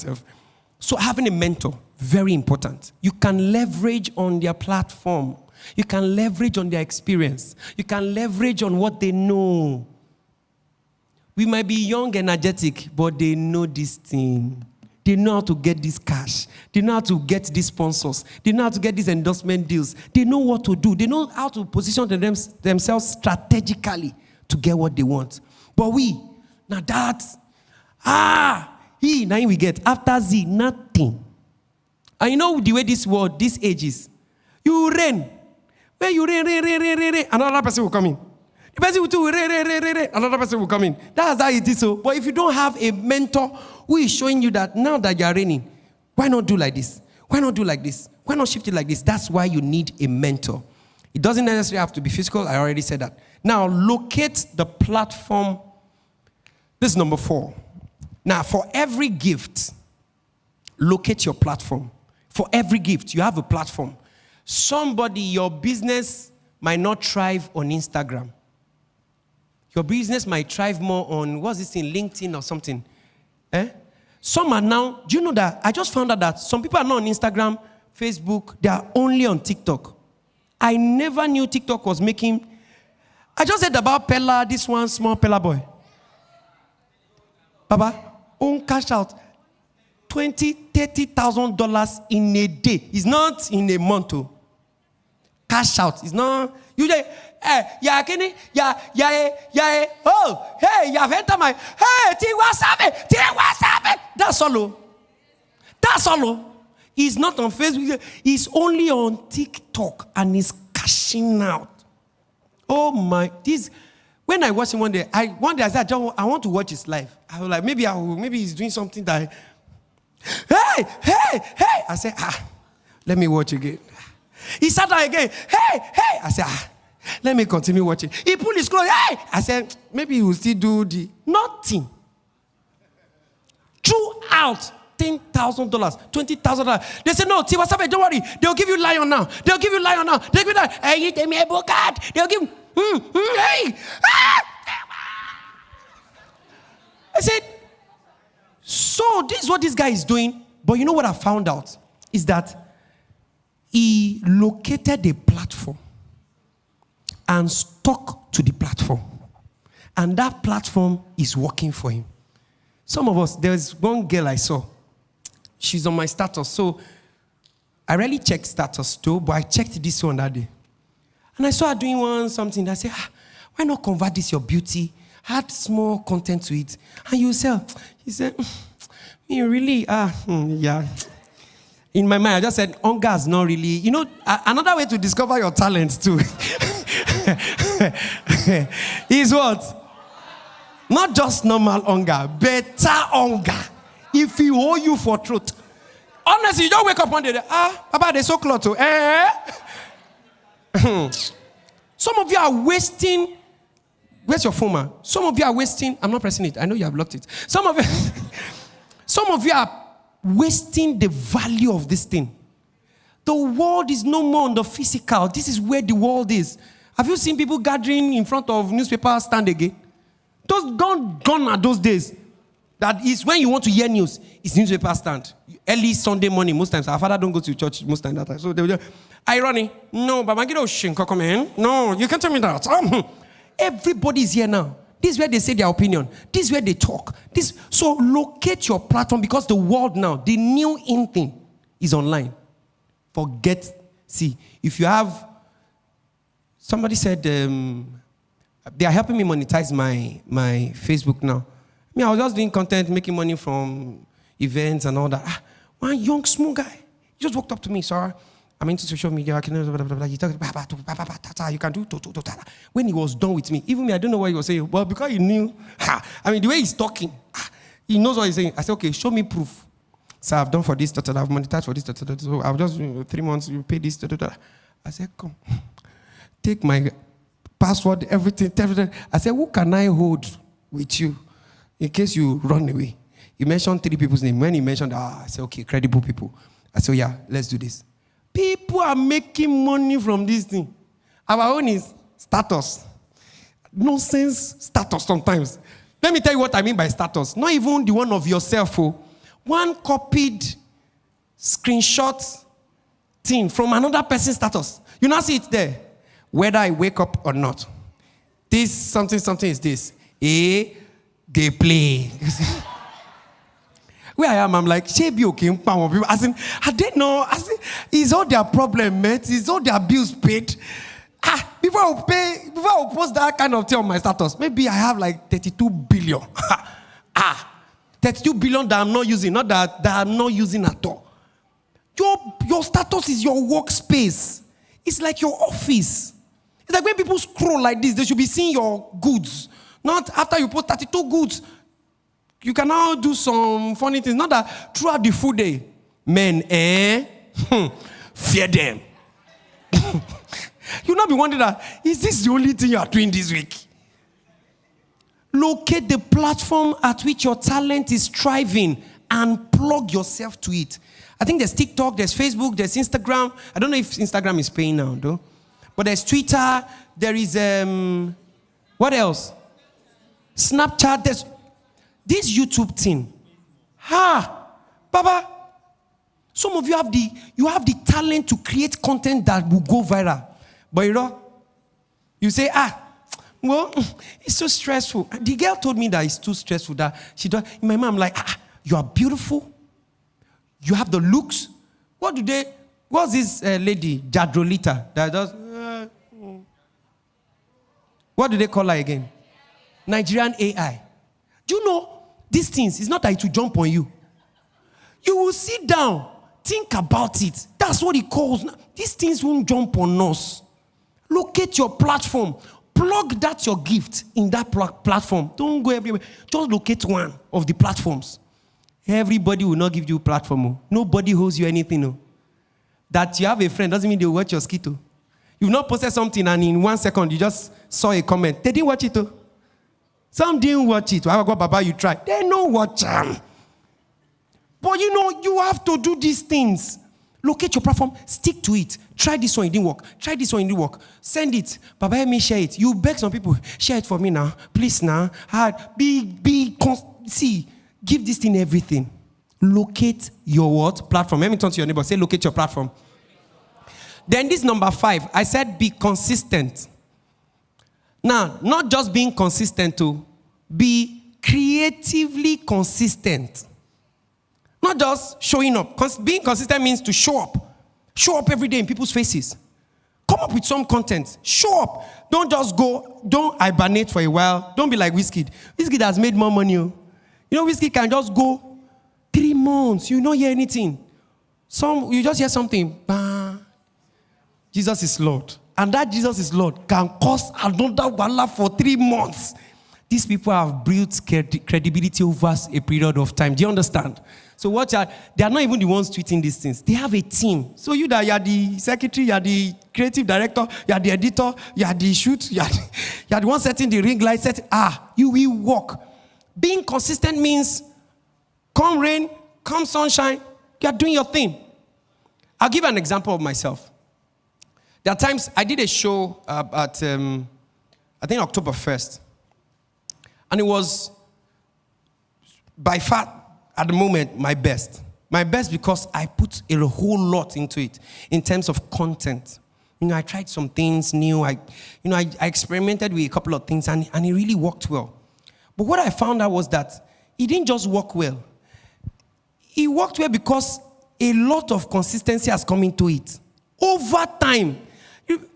So having a mentor, very important. You can leverage on their platform. You can leverage on their experience. You can leverage on what they know. We might be young, energetic, but they know this thing. They know how to get this cash. They know how to get these sponsors. They know how to get these endorsement deals. They know what to do. They know how to position themselves strategically to get what they want. But now we get. After Z, nothing. And you know the way this age is. You rain. When you rain, another person will come in. The person will do rain, another person will come in. That's how it is. So, but if you don't have a mentor who is showing you that now that you are raining, why not do like this? Why not do like this? Why not shift it like this? That's why you need a mentor. It doesn't necessarily have to be physical. I already said that. Now, locate the platform. This is number 4. Now, for every gift, locate your platform. For every gift, you have a platform. Somebody, your business might not thrive on Instagram. Your business might thrive more on, what's this thing, LinkedIn or something. Some are now, do you know that? I just found out that some people are not on Instagram, Facebook, they are only on TikTok. I never knew TikTok was making, I just said about Pella, this one small Pella boy. Baba, own cash out. $20,000, $30,000 in a day. It's not in a month. Oh. Cash out. It's not. You say, yeah, Kenny, yeah, oh, hey, you have entered my, hey, Tiwasabe. That's all. That's all. He's not on Facebook. He's only on TikTok and he's cashing out. Oh my, this. When I watched him one day, I said, I want to watch his life. I was like, maybe he's doing something that. Hey. I said, let me watch again. He sat down again. Hey. I said, let me continue watching. He pulled his clothes. Hey. I said, maybe he will still do the nothing. Throughout $10,000, $20,000. They said, no, Tiwasabe, don't worry. They'll give you lion now. They'll give you that. Hey, you give me a book card. They'll give hey. I said, so this is what this guy is doing. But you know what I found out? Is that he located a platform and stuck to the platform. And that platform is working for him. Some of us, there's one girl I saw. She's on my status. So I rarely check status too, but I checked this one that day. And I saw her doing something. I said, why not convert this your beauty? Add small content to it. And you sell. He said, you really are. Yeah. In my mind, I just said, hunger is not really. You know, another way to discover your talent too is what? Not just normal hunger, better hunger. If he hold you for truth. Honestly, you don't wake up one day, Papa, they're so close to, Some of you are wasting. Where's your phone, man? Some of you are wasting. I'm not pressing it. I know you have locked it. Some of you are wasting the value of this thing. The world is no more on the physical. This is where the world is. Have you seen people gathering in front of newspaper stand again? Those gone are those days. That is when you want to hear news. It's newspaper stand. Early Sunday morning, most times. Our father don't go to church most times that time. So they will just, irony. No, but no, you can't tell me that. Everybody is here now. This is where they say their opinion. This is where they talk. So locate your platform because the world now, the new in thing is online. See, if you have, somebody said they are helping me monetize my Facebook now. I was just doing content, making money from events and all that. One young, small guy, he just walked up to me, sir. I'm into social media. He talked, you can do. When he was done with me, even me, I don't know what he was saying. Well, because he knew, the way he's talking, he knows what he's saying. I said, okay, show me proof. So I've done for this, I've monetized for this, so I've just 3 months, you pay this, I said, come, take my password, everything. I said, who can I hold with you in case you run away? He mentioned 3 people's names. When he mentioned, I said, okay, credible people. I said, yeah, let's do this. People are making money from this thing. Our own is status. Nonsense status sometimes. Let me tell you what I mean by status. Not even the one of yourself. One copied screenshot thing from another person's status. You now see it there. Whether I wake up or not. This something is this. They play. Where I am, I'm like, Shebi okay, people. As in, I didn't know. As in, it's all their problem, mate. It's all their bills paid. Before I post that kind of thing on my status, maybe I have like 32 billion. 32 billion that I'm not using, not that I'm not using at all. Your status is your workspace. It's like your office. It's like when people scroll like this, they should be seeing your goods. Not after you post 32 goods. You can now do some funny things. Not that throughout the full day, men, Fear them. You'll not be wondering that, is this the only thing you are doing this week? Locate the platform at which your talent is thriving and plug yourself to it. I think there's TikTok, there's Facebook, there's Instagram. I don't know if Instagram is paying now, though. But there's Twitter, there is, what else? Snapchat, there's this YouTube thing. Baba, some of you have the talent to create content that will go viral. But you say, well, it's so stressful. The girl told me that it's too stressful that she does. In my mind, I'm like, you are beautiful. You have the looks. What's this lady, Jadrolita, that does? What do they call her again? Nigerian AI. Do you know these things? It's not that it will jump on you. You will sit down, think about it. That's what it calls. These things won't jump on us. Locate your platform. Plug that your gift in that platform. Don't go everywhere. Just locate one of the platforms. Everybody will not give you a platform. Nobody owes you anything. That you have a friend doesn't mean they will watch your skit. You've not posted something and in 1 second you just saw a comment. They didn't watch it. Some didn't watch it. Baba, you try. They don't watch them. But you have to do these things. Locate your platform. Stick to it. Try this one, it didn't work. Try this one, it didn't work. Send it. Baba, let me share it. You beg some people, share it for me now. Please now. See, give this thing everything. Locate your what? Platform. Let me turn to your neighbor. Say, locate your platform. Then this number 5. I said be consistent. Now, not just being consistent to be creatively consistent. Not just showing up. Being consistent means to show up. Show up every day in people's faces. Come up with some content. Show up. Don't just go. Don't hibernate for a while. Don't be like Wizkid. Wizkid has made more money. Wizkid can just go 3 months. You don't hear anything. You just hear something. Bah. Jesus is Lord. And that Jesus is Lord can cause another wala for 3 months. These people have built credibility over a period of time. Do you understand? So they are not even the ones tweeting these things. They have a team. So you are the secretary, you are the creative director, you are the editor, you are the shoot, you are the one setting the ring light. You will work. Being consistent means come rain, come sunshine, you are doing your thing. I'll give an example of myself. There are times I did a show at, I think October 1st. And it was, by far, at the moment, my best. My best because I put a whole lot into it in terms of content. I tried some things new. I experimented with a couple of things, and it really worked well. But what I found out was that it didn't just work well. It worked well because a lot of consistency has come into it. Over time.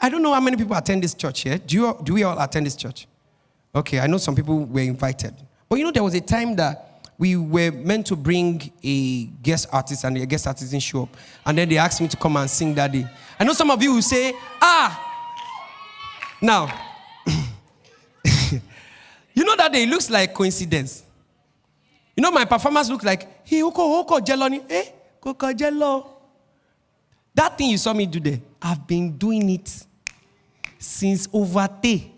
I don't know how many people attend this church here. Do we all attend this church? Okay, I know some people were invited. But there was a time that we were meant to bring a guest artist, and the guest artist didn't show up. And then they asked me to come and sing that day. I know some of you will say, now, that day it looks like coincidence. My performance looked like, hey, Oko Jello. That thing you saw me do there, I've been doing it since over day.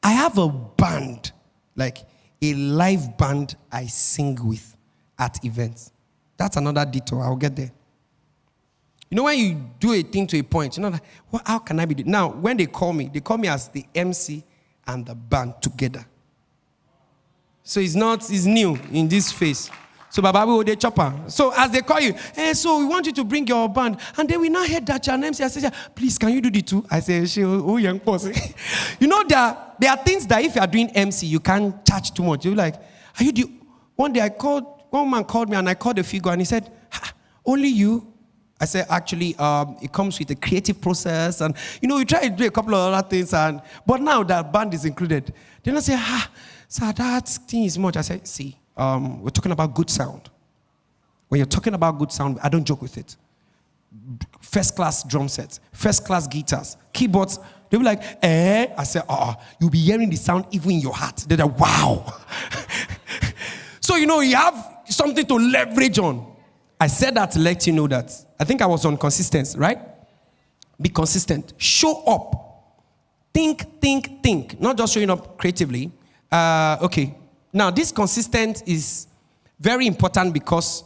I have a band, like a live band I sing with at events. That's another detour. I'll get there. When you do a thing to a point, like, how can I be? Now, when they call me as the MC and the band together. So it's new in this phase. So Baba will they chopper. So as they call you, hey, so we want you to bring your band. And then we now heard that you're an MC. I said, please, can you do the two? I said, oh, young person. There are things that if you are doing MC, you can't charge too much. You're like, are you the... One day one man called me and I called the figure and he said, only you? I said, actually, it comes with a creative process. And, you try to do a couple of other things. But now that band is included. Then I say, sir, that thing is much. I said, see. We're talking about good sound. When you're talking about good sound, I don't joke with it. First-class drum sets, first-class guitars, keyboards. They'll be like, I say, you'll be hearing the sound even in your heart. They're like, wow. So, you have something to leverage on. I said that to let you know that I think I was on consistency, right? Be consistent. Show up. Think. Not just showing up creatively. Okay. Now, this consistent is very important because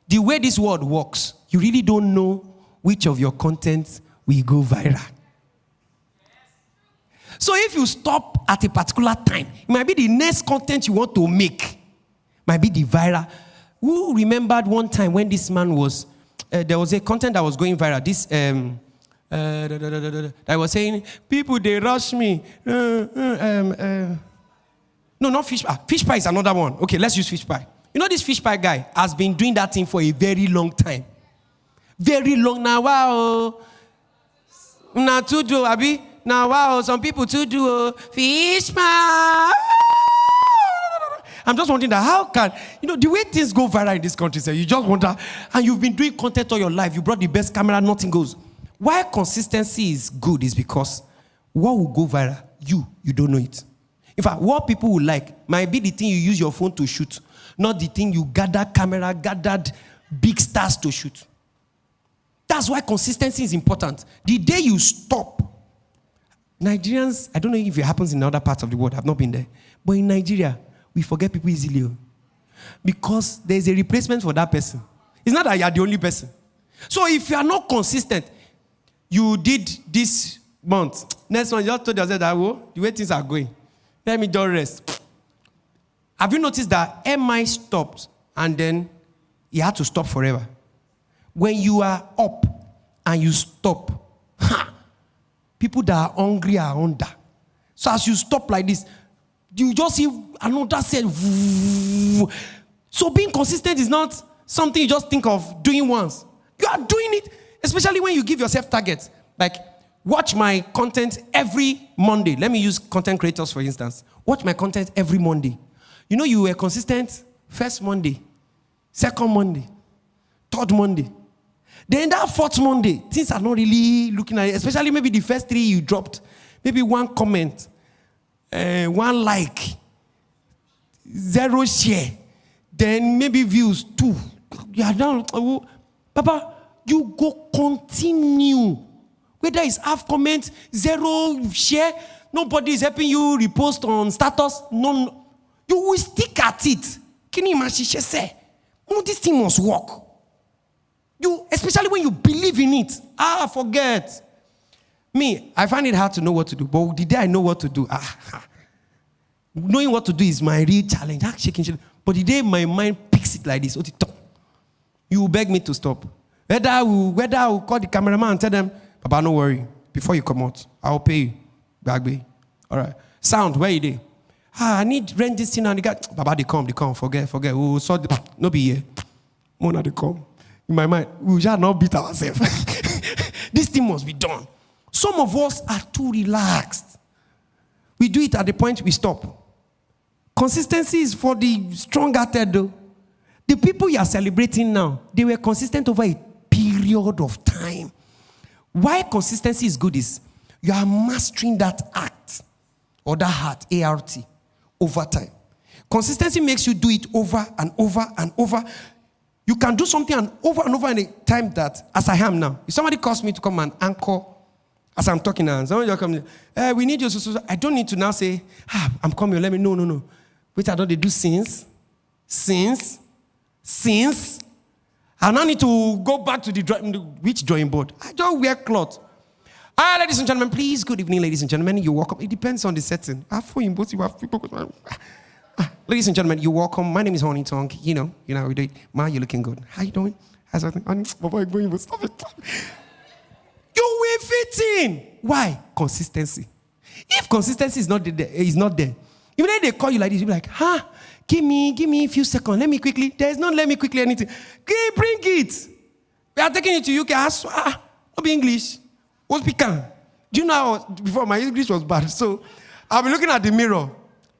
the way this world works, you really don't know which of your content will go viral. So if you stop at a particular time, it might be the next content you want to make. Might be the viral. Who remembered one time when this man was, there was a content that was going viral. This, I was saying, people, they rush me. No, not fish pie. Fish pie is another one. Okay, let's use fish pie. You know this fish pie guy has been doing that thing for a very long time. Very long now. Wow. Now to do, Abi. Now wow, some people to do fish pie. I'm just wondering that how can, the way things go viral in this country, so you just wonder, and you've been doing content all your life, you brought the best camera, nothing goes. Why consistency is good is because what will go viral, you don't know it. In fact, what people will like might be the thing you use your phone to shoot, not the thing you gathered big stars to shoot. That's why consistency is important. The day you stop, Nigerians, I don't know if it happens in other parts of the world, I've not been there, but in Nigeria, we forget people easily. Because there's a replacement for that person. It's not that you're the only person. So if you are not consistent, you did this month. Next one, you just told yourself that, the way things are going, let me just rest. Have you noticed that MI stopped and then he had to stop forever? When you are up and you stop, people that are hungry are under. So as you stop like this, you just see another set. So being consistent is not something you just think of doing once. You are doing it, especially when you give yourself targets. Like, watch my content every Monday. Let me use content creators, for instance. Watch my content every Monday. You were consistent first Monday, second Monday, third Monday. Then that fourth Monday, things are not really looking at it, especially maybe the first 3 you dropped. Maybe 1 comment. 1 like, 0 share, then maybe views 2. You are down. Papa, you go continue. Whether it's half comment, 0 share, nobody is helping you repost on status. No, you will stick at it. Can you imagine? She say, no, this thing must work. Especially when you believe in it. Forget. Me, I find it hard to know what to do. But the day I know what to do, knowing what to do is my real challenge. Shaking. But the day my mind picks it like this, you will beg me to stop. Whether I will call the cameraman and tell them, Papa, no worry. Before you come out, I'll pay you. Bagby. All right. Sound, where you there? I need rent this thing and the guy. Papa, they come. Forget. We saw the no be here. Mona, they come. In my mind, we shall not beat ourselves. This thing must be done. Some of us are too relaxed. We do it at the point we stop. Consistency is for the strong-hearted, though. The people you are celebrating now, they were consistent over a period of time. Why consistency is good is you are mastering that act or that art, over time. Consistency makes you do it over and over and over. You can do something and over in a time that, as I am now, if somebody calls me to come and anchor as I'm talking now, somebody will come, we need you. So I don't need to now say, I'm coming, let me, no. Wait, I don't they do since. I now need to go back to which drawing board? I don't wear cloth. Ladies and gentlemen, please, good evening, ladies and gentlemen. You're welcome. It depends on the setting. Ladies and gentlemen, you're welcome. My name is Honeytongue. You know how we do it. Ma, you're looking good. How you doing? How's everything? Stop it. You will fit in. Why? Consistency. If consistency is not there, even if they call you like this, you'll be like, give me a few seconds. Let me quickly. There's no let me quickly anything. Bring it. We are taking it to UK. Not be English. What's speaking? Do you know how before my English was bad? So I'll be looking at the mirror.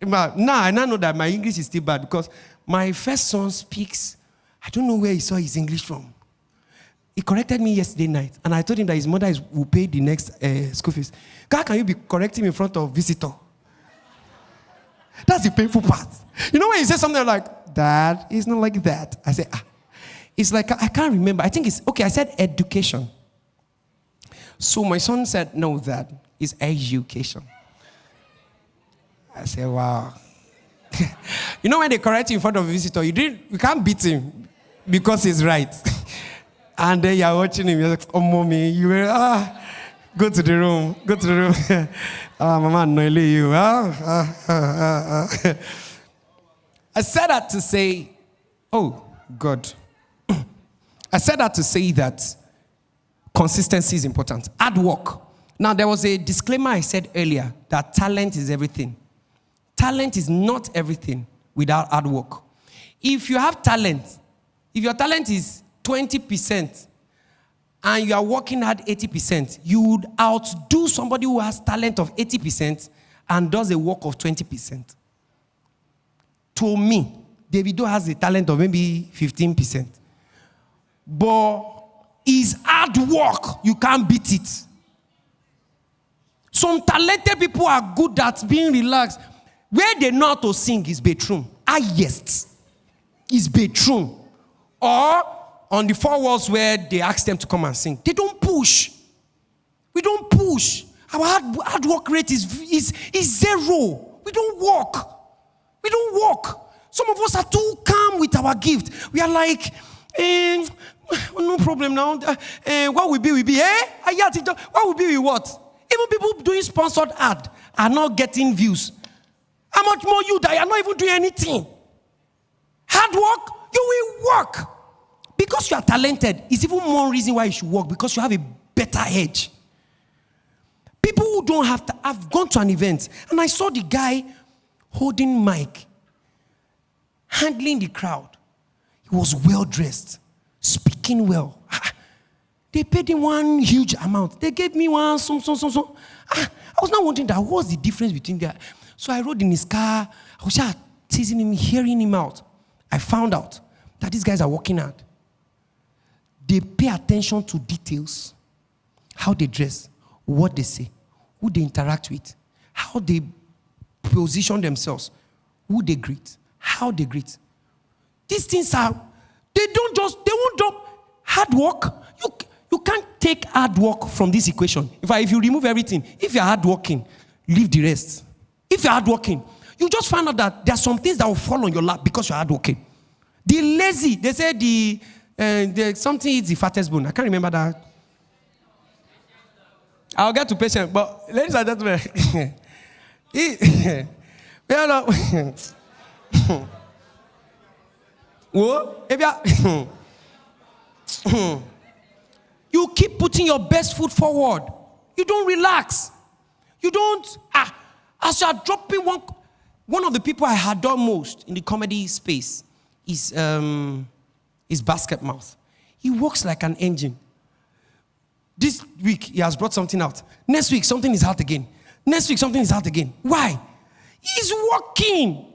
Now I know that my English is still bad because my first son speaks. I don't know where he saw his English from. He corrected me yesterday night, and I told him that his mother will pay the next school fees. How can you be correcting me in front of visitor? That's the painful part. You know when you say something like, Dad, it's not like that. I say, It's like, I can't remember. I think it's, okay, I said education. So my son said, no, that is education. I said, wow. You know when they correct you in front of a visitor, you can't beat him because he's right. And then you're watching him, you're like, oh, mommy, you will, go to the room, mama, no, you. I said that to say, oh, God. I said that to say that consistency is important. Hard work. Now, there was a disclaimer I said earlier that talent is everything. Talent is not everything without hard work. If you have talent, if your talent is 20% and you are working hard 80%, you would outdo somebody who has talent of 80% and does a work of 20%. To me, Davido has a talent of maybe 15%. But his hard work, you can't beat it. Some talented people are good at being relaxed. Where they know how to sing is bedroom. Highest is bedroom. Or on the 4 walls where they ask them to come and sing. They don't push. We don't push. Our hard work rate is zero. We don't work. We don't work. Some of us are too calm with our gift. We are like, no problem now. What will be, will be. What will be with what? Even people doing sponsored ad are not getting views. How much more you that are not even doing anything? Hard work, you will work. Because you are talented, it's even more reason why you should work, because you have a better edge. People who don't have to, I've gone to an event and I saw the guy holding mic, handling the crowd. He was well dressed, speaking well. They paid him one huge amount. They gave me one some. I was not wondering that what's the difference between that. So I rode in his car. I was just teasing him, hearing him out. I found out that these guys are working hard. They pay attention to details, how they dress, what they say, who they interact with, how they position themselves, who they greet, how they greet. These things are, they won't drop hard work. You can't take hard work from this equation. In fact, if you remove everything, if you're hardworking, leave the rest. If you're hardworking, you just find out that there are some things that will fall on your lap because you're hardworking. The lazy, they say the something is the fattest bone. I can't remember that. I'll get to patient, but ladies and gentlemen, you keep putting your best foot forward. You don't relax. You don't. As you are dropping one of the people I adore most in the comedy space is Basket Mouth. He works like an engine. This week he has brought something out. Next week something is out again. Next week something is out again. Why? He's working.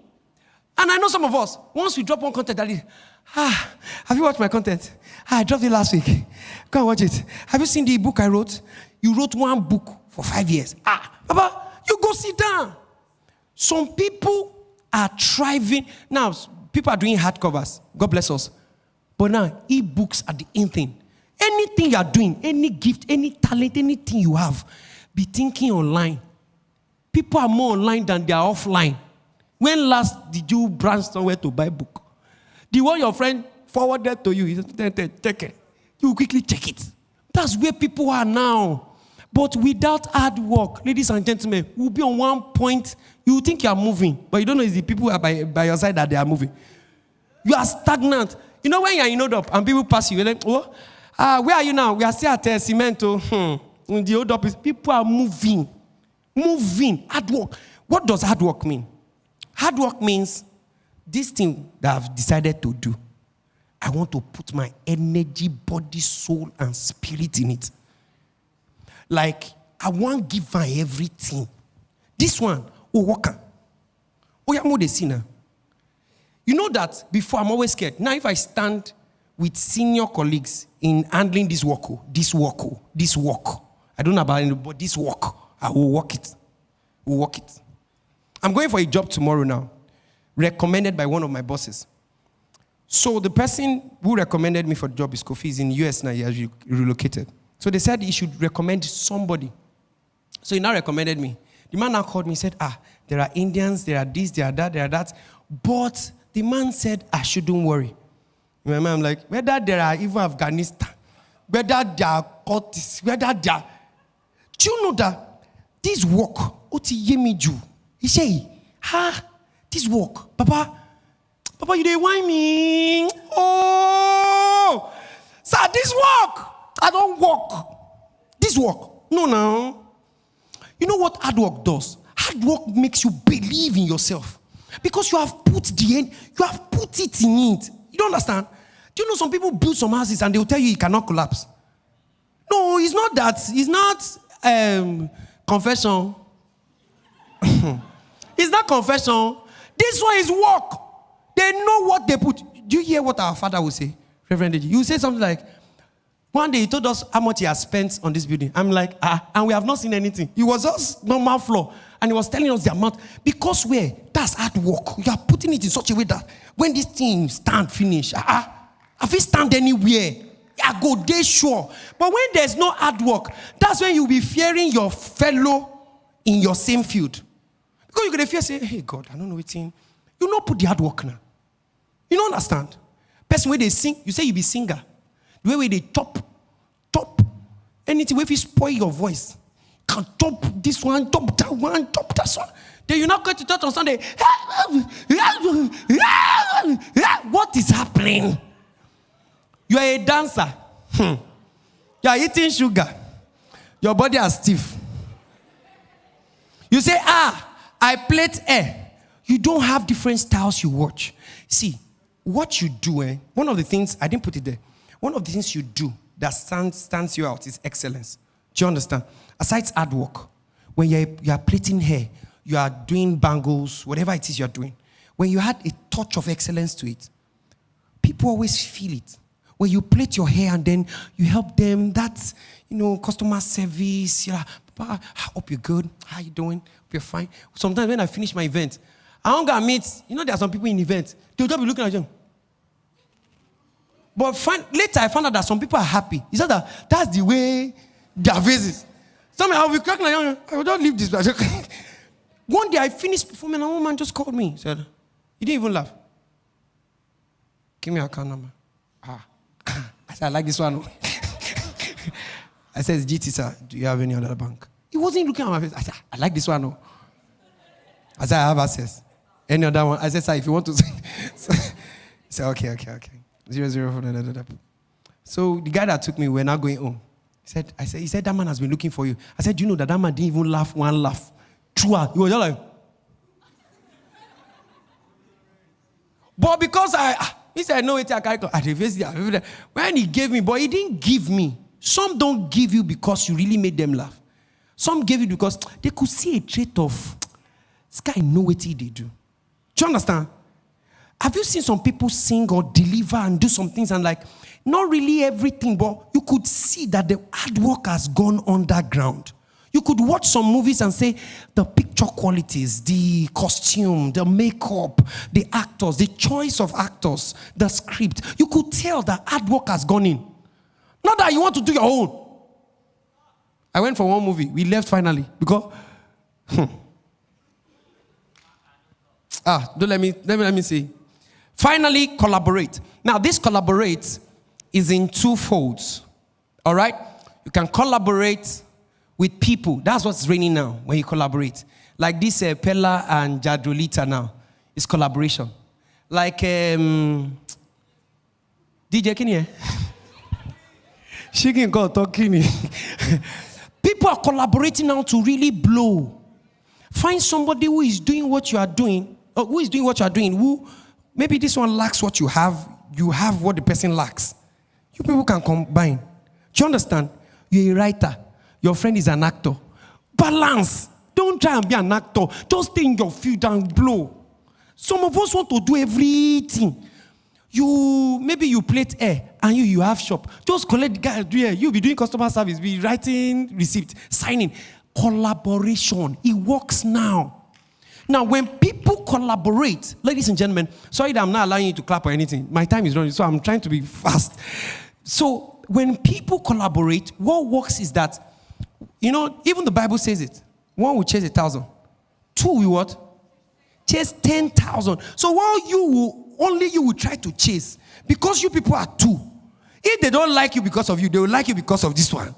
And I know some of us, once we drop one content, that is, have you watched my content? I dropped it last week. Go and watch it. Have you seen the book I wrote? You wrote one book for 5 years. Baba, you go sit down. Some people are thriving. Now, people are doing hardcovers. God bless us. But now, e-books are the in thing. Anything you are doing, any gift, any talent, anything you have, be thinking online. People are more online than they are offline. When last did you branch somewhere to buy a book? The one your friend forwarded to you, he said, check it. You quickly check it. That's where people are now. But without hard work, ladies and gentlemen, we'll be on one point. You think you are moving, but you don't know it's the people who are by your side that they are moving. You are stagnant. You know when you are in hold up and people pass you, you're like, oh, where are you now? We are still at Cemento. In the hold up, people are moving. Moving. Hard work. What does hard work mean? Hard work means this thing that I've decided to do, I want to put my energy, body, soul, and spirit in it. Like, I want to give her everything. This one, worker. I'm more the sinner. You know that before, I'm always scared. Now, if I stand with senior colleagues in handling this work, I don't know about it, but this work, I will work it. We'll work it. I'm going for a job tomorrow now, recommended by one of my bosses. So the person who recommended me for the job is Kofi. He's in the US now. He has relocated. So they said he should recommend somebody. So he now recommended me. The man now called me and said, there are Indians, there are this, there are that, there are that. But the man said, I shouldn't worry. In my mind, I'm like, whether there are even Afghanistan, whether there are Curtis, whether there are... Do you know that this work, he say, this work, Papa, you dey whine me. Oh, sir, this work, I don't work. This work, no. You know what hard work does? Hard work makes you believe in yourself because you have put it in it. You don't understand? Do you know some people build some houses and they will tell you it cannot collapse? No, it's not that. It's not confession. It's not confession. This one is work. They know what they put. Do you hear what our father will say? Reverend Deji? He will say something like, one day he told us how much he has spent on this building. I'm like, and we have not seen anything. It was just normal floor. And he was telling us the amount. Because that's hard work. You are putting it in such a way that when this thing finish, if it stand anywhere, I go there sure. But when there's no hard work, that's when you'll be fearing your fellow in your same field. Because you're going to fear, say, hey, God, I don't know what's in. You not put the hard work now. You don't understand. Person where they sing, you say you be singer. The way they top, anything where if you spoil your voice, can top this one, top that one, top that one. Then you're not going to church on Sunday. What is happening? You are a dancer. You are eating sugar. Your body is stiff. You say, I played air. You don't have different styles you watch. See, what you do, one of the things, I didn't put it there. One of the things you do that stands you out is excellence. Do you understand? Aside hard work, when you are plaiting hair, you are doing bangles, whatever it is you are doing, when you add a touch of excellence to it, people always feel it. When you plait your hair and then you help them, that's, customer service. Papa, I hope you're good. How you doing? Hope you're fine. Sometimes when I finish my event, I don't go meet, there are some people in events, they'll just be looking at you. But later I found out that some people are happy. It's not that's the way their faces. Somehow I'll be cracking like, I will not leave this place. One day I finished performing and a woman just called me. He said, he didn't even laugh. Give me your account number. I said, I like this one. I said, GT, sir, do you have any other bank? He wasn't looking at my face. I said, I like this one. I said, I have access. Any other one? I said, sir, if you want to. He said, okay. 004. So the guy that took me, we're now going home. He said, that man has been looking for you. I said, do you know that man didn't even laugh one laugh? True. He was just like. But because he said, no, it's a character. When he gave me, but he didn't give me. Some don't give you because you really made them laugh. Some gave you because they could see a trait of, this guy know what they do. Do you understand? Have you seen some people sing or deliver and do some things and not really everything, but you could see that the hard work has gone underground. You could watch some movies and say the picture qualities, the costume, the makeup, the actors, the choice of actors, the script. You could tell that hard work has gone in. Not that you want to do your own. I went for one movie. We left finally because... Don't let me say. Finally, collaborate. Now, this collaborate is in two folds. All right? You can collaborate with people. That's what's raining now when you collaborate. Like this Pella and Jadrolita now. It's collaboration. Like DJ Kenny. She can go talking. People are collaborating now to really blow. Find somebody who is doing what you are doing, or who is doing what you are doing, who maybe this one lacks what you have what the person lacks. You people can combine. Do you understand? You're a writer. Your friend is an actor. Balance. Don't try and be an actor. Just stay in your field and blow. Some of us want to do everything. Maybe you plait air and you have shop. Just collect the guy. You'll be doing customer service, be writing receipt, signing. Collaboration. It works now. Now, when people collaborate, ladies and gentlemen, sorry that I'm not allowing you to clap or anything. My time is running, so I'm trying to be fast. So, when people collaborate, what works is that, even the Bible says it. One will chase 1,000. Two will what? Chase 10,000. So, while only you will try to chase, because you people are two. If they don't like you because of you, they will like you because of this one.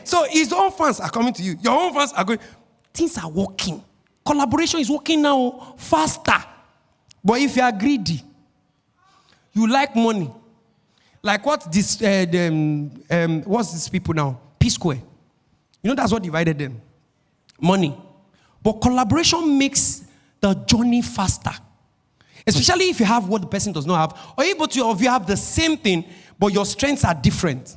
So, his own fans are coming to you. Your own fans are going. Things are working. Collaboration is working now faster. But if you are greedy, you like money. Like what's these people now? P-square. That's what divided them. Money. But collaboration makes the journey faster. Especially if you have what the person does not have. Or if both of you have the same thing, but your strengths are different.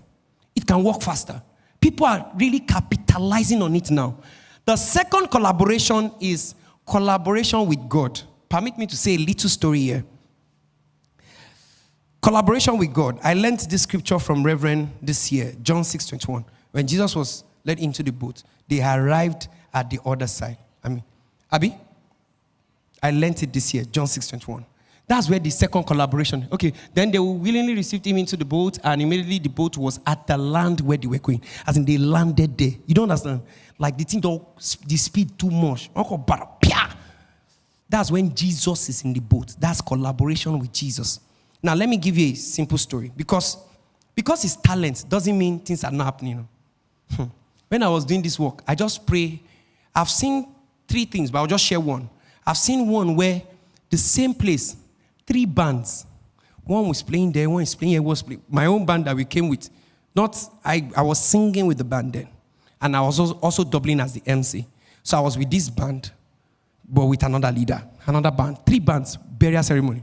It can work faster. People are really capitalizing on it now. The second collaboration is collaboration with God. Permit me to say a little story here. Collaboration with God. I learned this scripture from Reverend this year, John 6:21. When Jesus was led into the boat, they arrived at the other side. Abby? I learned it this year, John 6:21. That's where the second collaboration. Okay, then they willingly received him into the boat, and immediately the boat was at the land where they were going. As in, they landed there. You don't understand? Like the thing, the speed too much. That's when Jesus is in the boat. That's collaboration with Jesus. Now, let me give you a simple story. Because it's talent doesn't mean things are not happening. When I was doing this work, I just pray. I've seen 3 things, but I'll just share one. I've seen one where the same place, 3 bands. One was playing there, one is playing here, one was playing. My own band that we came with. I was singing with the band then. And I was also doubling as the MC. So I was with this band, but with another leader, another band. 3 bands, burial ceremony.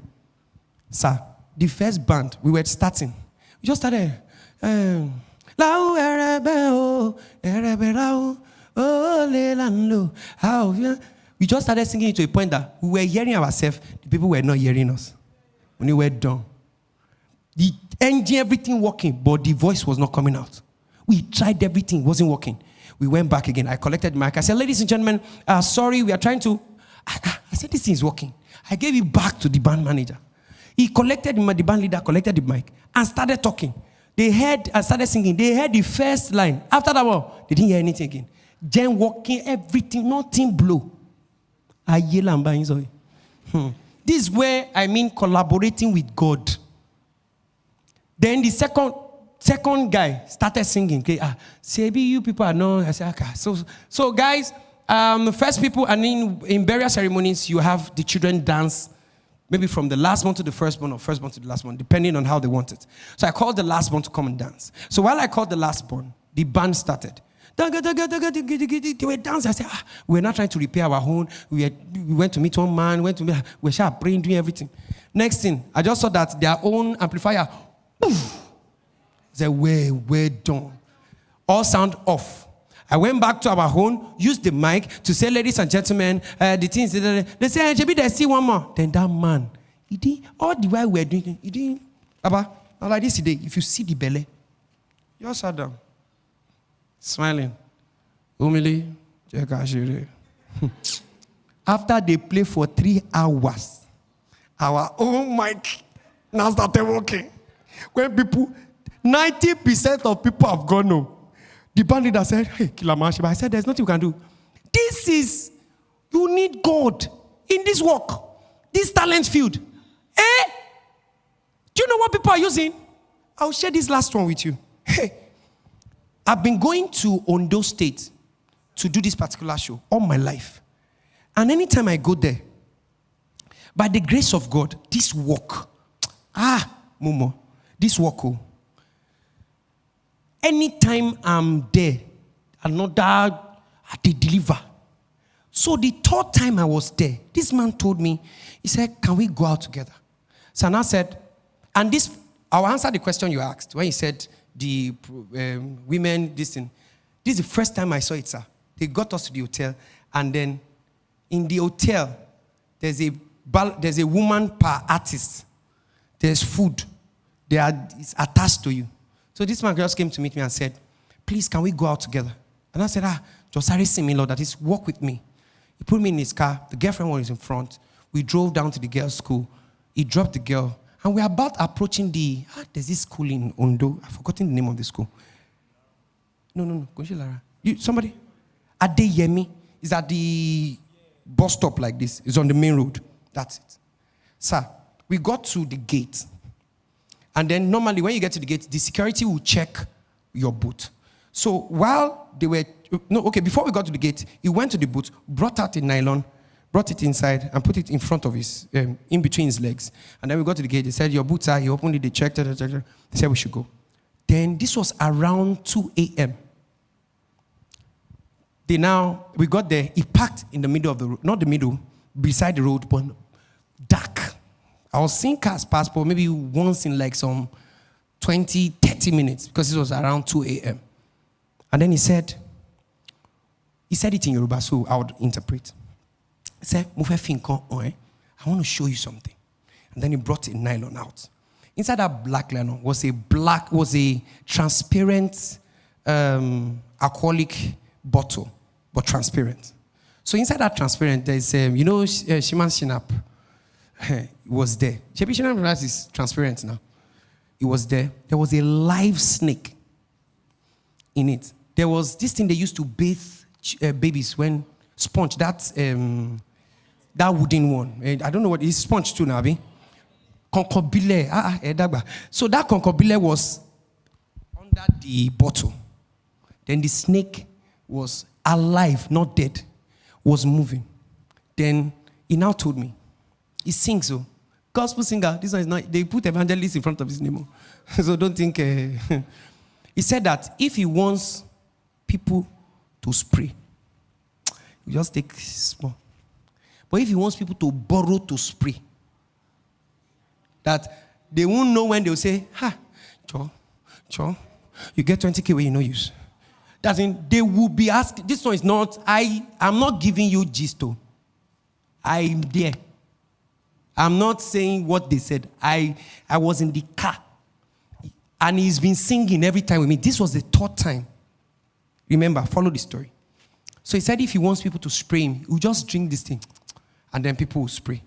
Sir, the first band, we were starting. We just started. We just started singing to a point that we were hearing ourselves. The people were not hearing us. When we were done. The engine, everything working, but the voice was not coming out. We tried everything, it wasn't working. We went back again. I collected the mic. I said, ladies and gentlemen, sorry, we are trying to... I said, this thing is working. I gave it back to the band manager. He collected the band leader, collected the mic, and started talking. They heard, and started singing. They heard the first line. After that one, they didn't hear anything again. Then walking, everything, nothing blew. This is where I mean collaborating with God. Then the second guy started singing. Okay, maybe you people are not. I said, okay. So guys, first people, and in burial ceremonies, you have the children dance, maybe from the last one to the first one, or first one to the last one, depending on how they want it. So I called the last one to come and dance. So while I called the last one, the band started. They were dancing. I said, we're not trying to repair our own. We went to meet one man, we were praying, doing everything. Next thing, I just saw that their own amplifier, poof, they were done. All sound off. I went back to our own, used the mic to say, ladies and gentlemen, the things, they say, JB, they see one more. Then that man, he did, all the while we were doing, he didn't, Baba, not like this today. If you see the belly, you all sat down. Smiling. Umili. After they play for 3 hours, our own mic now started working. When 90% of people have gone home, the band leader said, hey, Kilamashi, I said, there's nothing you can do. You need God in this work, this talent field. Do you know what people are using? I'll share this last one with you. Hey. I've been going to Ondo State to do this particular show all my life. And anytime I go there, by the grace of God, this work, Momo, this work, anytime I'm there, they deliver. So the 3rd time I was there, this man told me, he said, can we go out together? So I said, and I'll answer the question you asked when he said, the women, this thing. This is the first time I saw it, sir. They got us to the hotel, and then in the hotel, there's a woman per artist. There's food. It's attached to you. So this man just came to meet me and said, please, can we go out together? And I said, just see me, Lord, that is, walk with me. He put me in his car. The girlfriend was in front. We drove down to the girls' school. He dropped the girl. And we're about approaching there's this school in Ondo. I've forgotten the name of the school. No. Somebody? Adeyemi. Is at the bus stop like this. It's on the main road. That's it. Sir, we got to the gate. And then normally when you get to the gate, the security will check your boot. So while they were, before we got to the gate, he went to the boot, brought out a nylon, brought it inside, and put it in front of his, in between his legs. And then we got to the gate, they said, your boots are, he opened it, they checked it, they said we should go. Then this was around 2 a.m. We got there, he parked in the middle of the road, not the middle, beside the road, but dark. I was seeing cars pass, but maybe once in like some 20, 30 minutes, because it was around 2 a.m. And then he said it in Yoruba, so I would interpret. He said, I want to show you something. And then he brought a nylon out. Inside that black nylon was a transparent alcoholic bottle, but transparent. So inside that transparent, there's, Shiman Shinap. It was there. Shinap is transparent now. It was there. There was a live snake in it. There was this thing they used to bathe babies when sponge, that wooden one. I don't know what it is, sponge too now, abi? Konkobile. So that konkobile was under the bottle. Then the snake was alive, not dead, was moving. Then he now told me, he sings so. Gospel singer, this one is not, they put evangelist in front of his name. So don't think, he said that if he wants people to spray, you just take small. But if he wants people to borrow to spray, that they won't know when they'll say, Cho, you get 20K when you no use. That means they will be asking, this one is not, I'm not giving you gist. I'm there. I'm not saying what they said. I was in the car. And he's been singing every time with me. This was the third time. Remember, follow the story. So he said if he wants people to spray him, he'll just drink this thing. And then people will spray.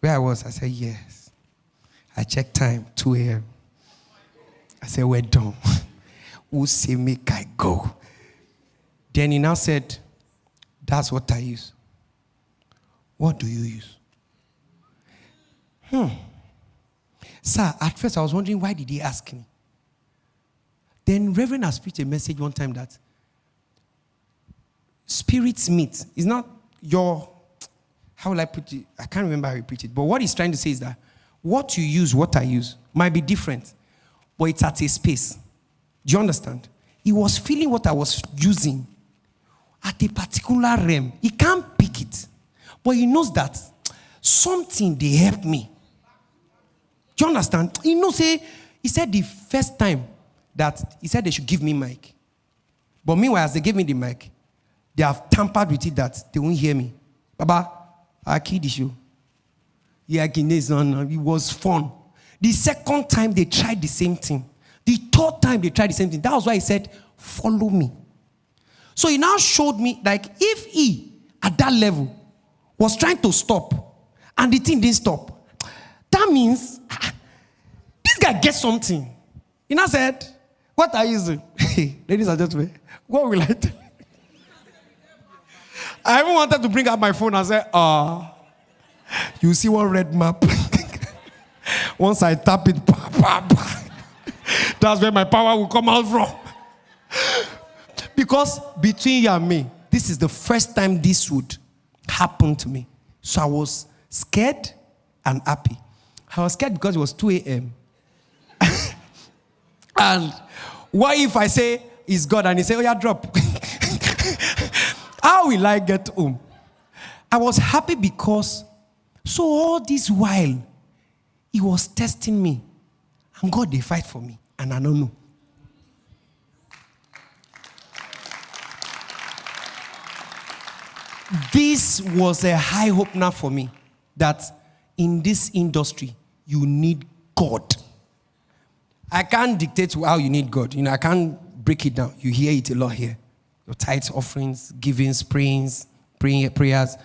Where I was, I said, yes. I checked time, 2 a.m. I said, we're done. Who say make I go? Then he now said, that's what I use. What do you use? Sir, at first I was wondering, why did he ask me? Then Reverend has preached a message one time that spirits meet. It's not your, how will I put it? I can't remember how he preached it. But what he's trying to say is that what you use, what I use, might be different. But it's at a space. Do you understand? He was feeling what I was using at a particular realm. He can't pick it. But he knows that something, they help me. Do you understand? He knows, he said the first time that he said they should give me mic. But meanwhile, as they gave me the mic, they have tampered with it that they won't hear me. Baba, I killed the show. Yeah, it was fun. The second time they tried the same thing. The third time they tried the same thing. That was why he said, follow me. So he now showed me, like, if he, at that level, was trying to stop, and the thing didn't stop, that means, this guy gets something. He now said, what are you using? Ladies and gentlemen, what will I tell you? I even wanted to bring out my phone and say, you see one red map? Once I tap it, that's where my power will come out from. Because between you and me, this is the first time this would happen to me. So I was scared and happy. I was scared because it was 2 a.m. And what if I say, it's God, and he say, oh yeah, drop. How will I get home? I was happy because, so all this while, he was testing me. And God, they fight for me. And I don't know. This was a high opener for me. That in this industry, you need God. I can't dictate how you need God. I can't break it down. You hear it a lot here. Your tithes, offerings, givings, prayings, prayers,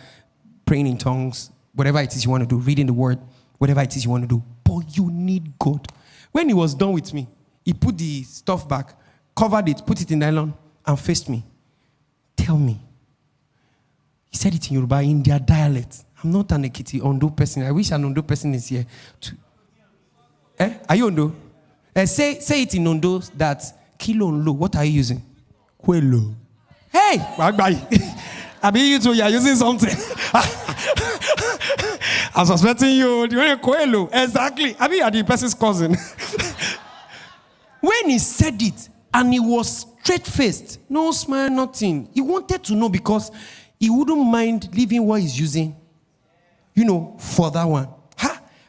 praying in tongues, whatever it is you want to do, reading the word, whatever it is you want to do. But you need God. When he was done with me, he put the stuff back, covered it, put it in nylon, and faced me. Tell me. He said it in Yoruba, in their dialect. I'm not an Ekiti Ondo person. I wish an Ondo person is here. Are you Ondo? Say it in Ondo that kilo Ondo. What are you using? Kwelo. Hey! I mean, you two, you are using something. I'm suspecting you. You want Kwelo? Exactly. I mean, you are the person's cousin. When he said it, and he was straight-faced, no smile, nothing. He wanted to know because he wouldn't mind leaving what he's using, for that one.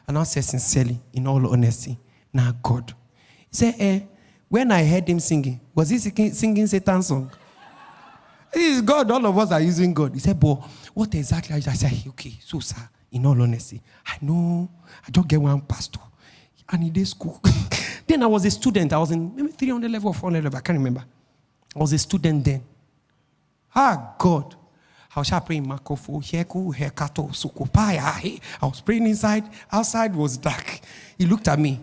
And I said sincerely, in all honesty, now God. He said, when I heard him singing, was he singing Satan's song? This is God, all of us are using God. He said, but what exactly? I said, okay, so sir, in all honesty, I know, I just get one pastor. And he did school. Then I was a student. I was in maybe 300 level or 400 level. I can't remember. I was a student then. God. I was praying Makofo, Heku, Hekato, Sukopaya. I was praying inside. Outside was dark. He looked at me.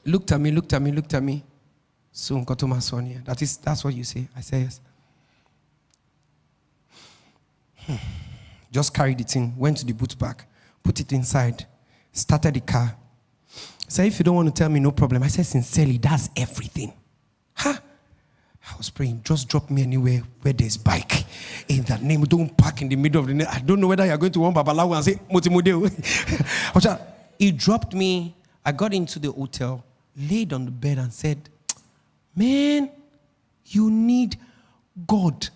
Looked at me. So, Nkotoma Sonia. That's what you say. I say yes. Just carried it in, went to the boot back, put it inside, started the car. Said, if you don't want to tell me, no problem. I said, sincerely, that's everything. I was praying, just drop me anywhere where there's bike. In that name, don't park in the middle of the night. I don't know whether you're going to one Babalawo and say, Motimodeo. He dropped me. I got into the hotel, laid on the bed and said, man, you need God.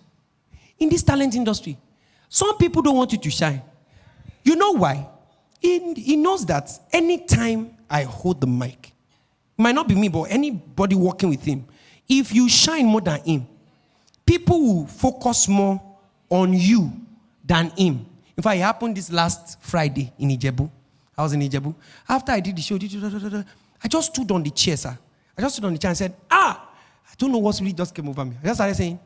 In this talent industry, some people don't want you to shine. You know why? He knows that anytime I hold the mic, it might not be me, but anybody working with him, if you shine more than him, people will focus more on you than him. In fact, it happened this last Friday in Ijebu. I was in Ijebu. After I did the show, I just stood on the chair, sir. I just stood on the chair and said, I don't know what really just came over me. I just started saying,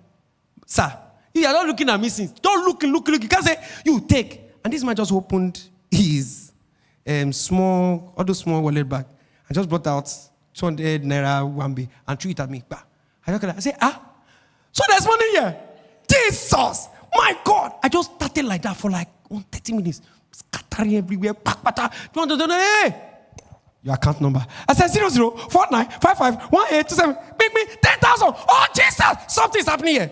sir, you are not looking at me since. Don't look. You can't say, you take. And this man just opened his small wallet bag. I just brought out 200 naira wambi and threw it at me. I said, so there's money here. Jesus, my God. I just started like that for like 30 minutes. Scattering everywhere. Hey, your account number. I said 0049551827. Make me 10,000. Oh, Jesus, something's happening here.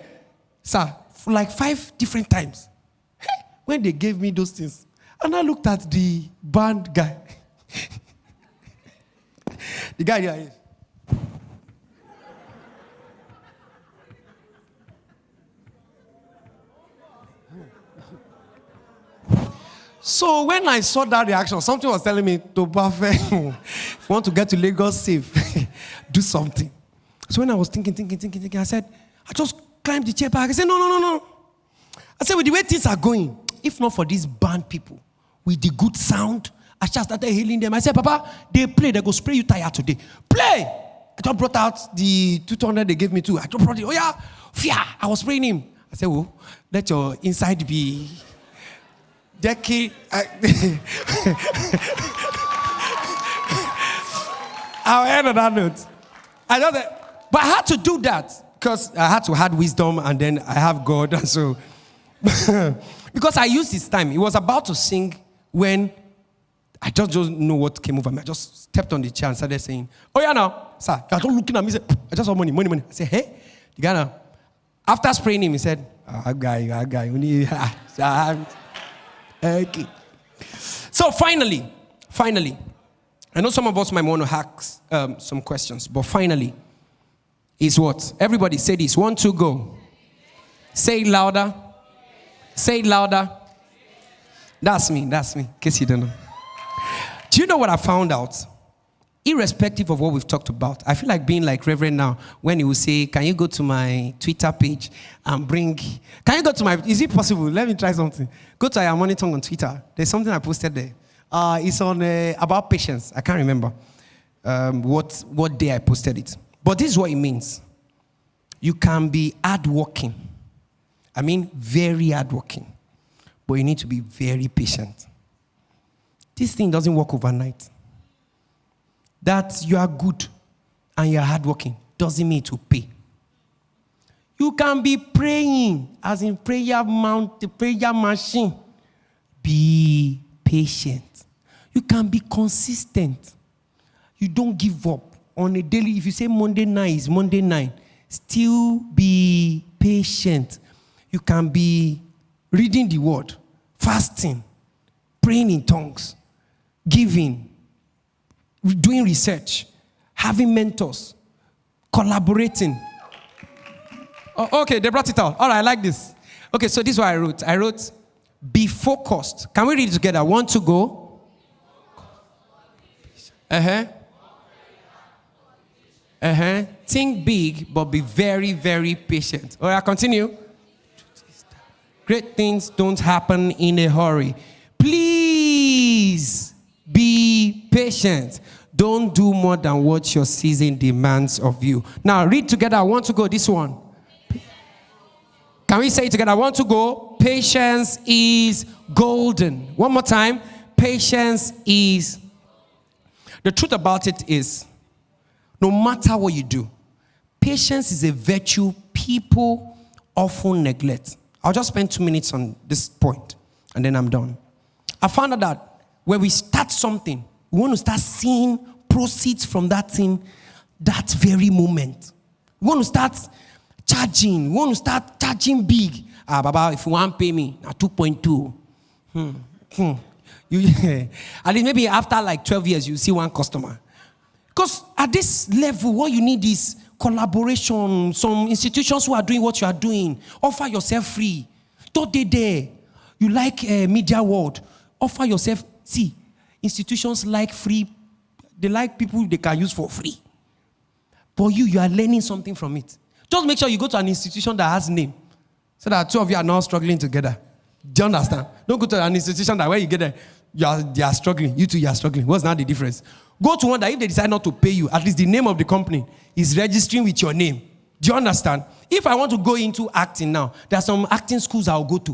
Sir, for like 5 different times. When they gave me those things, and I looked at the band guy. The guy here is. So when I saw that reaction, something was telling me, Tope, if you want to get to Lagos safe, do something. So when I was thinking, I said, I just climbed the chair back. I said, no. I said, with the way things are going, if not for these band people, with the good sound, I just started hailing them. I said, Papa, they go spray you tire today. Play! I just brought out the 200 they gave me too. I just brought it. Oh yeah, fia! I was spraying him. I said, oh, let your inside be... Decky. I'll end on that note. But I had to do that because I had to have wisdom and then I have God. And so, because I used his time. He was about to sing when I just don't know what came over me. I just stepped on the chair and started saying, oh yeah, now, sir, you're not looking at me. I just want money. I said, hey, the guy now. After spraying him, he said, guy, we need... Okay. So finally, I know some of us might want to ask some questions, but finally, is what? Everybody say this. 1, 2, go. Say it louder. Say it louder. That's me. In case you don't know. Do you know what I found out? Irrespective of what we've talked about, I feel like being like Reverend now when he will say, can you go to my Twitter page and can you go to my, is it possible? Let me try something. Go to our Honeytongue on Twitter. There's something I posted there. It's on about patience. I can't remember what day I posted it. But this is what it means. You can be hardworking. I mean, very hardworking. but you need to be very patient. This thing doesn't work overnight. That you are good and you are hardworking doesn't mean to pay. You can be praying, as in prayer machine. Be patient. You can be consistent. You don't give up on a daily. If you say Monday night is Monday night, still be patient. You can be reading the word, fasting, praying in tongues, giving, doing research, having mentors, collaborating. Oh, okay, they brought it out. All right, I like this. Okay, so this is what I wrote. I wrote, be focused. Can we read it together? 1, 2, go. Think big, but be very, very patient. All right, continue. Great things don't happen in a hurry. Please be patient. Don't do more than what your season demands of you. Now, read together. I want to go this one. Can we say it together? I want to go. Patience is golden. One more time. Patience is. The truth about it is, no matter what you do, patience is a virtue people often neglect. I'll just spend 2 minutes on this point, and then I'm done. I found out that when we start something, we want to start seeing proceeds from that thing that very moment. We want to start charging. We want to start charging big. Baba, if you want to pay me, 2.2. At least maybe after like 12 years, you see one customer. Because at this level, what you need is collaboration. Some institutions who are doing what you are doing, offer yourself free. Don't they there? You like media world, offer yourself. See, institutions like free. They like people they can use for free. But you are learning something from it. Just make sure you go to an institution that has a name, so that 2 of you are not struggling together. Do you understand? Don't go to an institution that when you get there, they are struggling. You two, you are struggling. What's now the difference? Go to one that if they decide not to pay you, at least the name of the company is registering with your name. Do you understand? If I want to go into acting now, there are some acting schools I'll go to.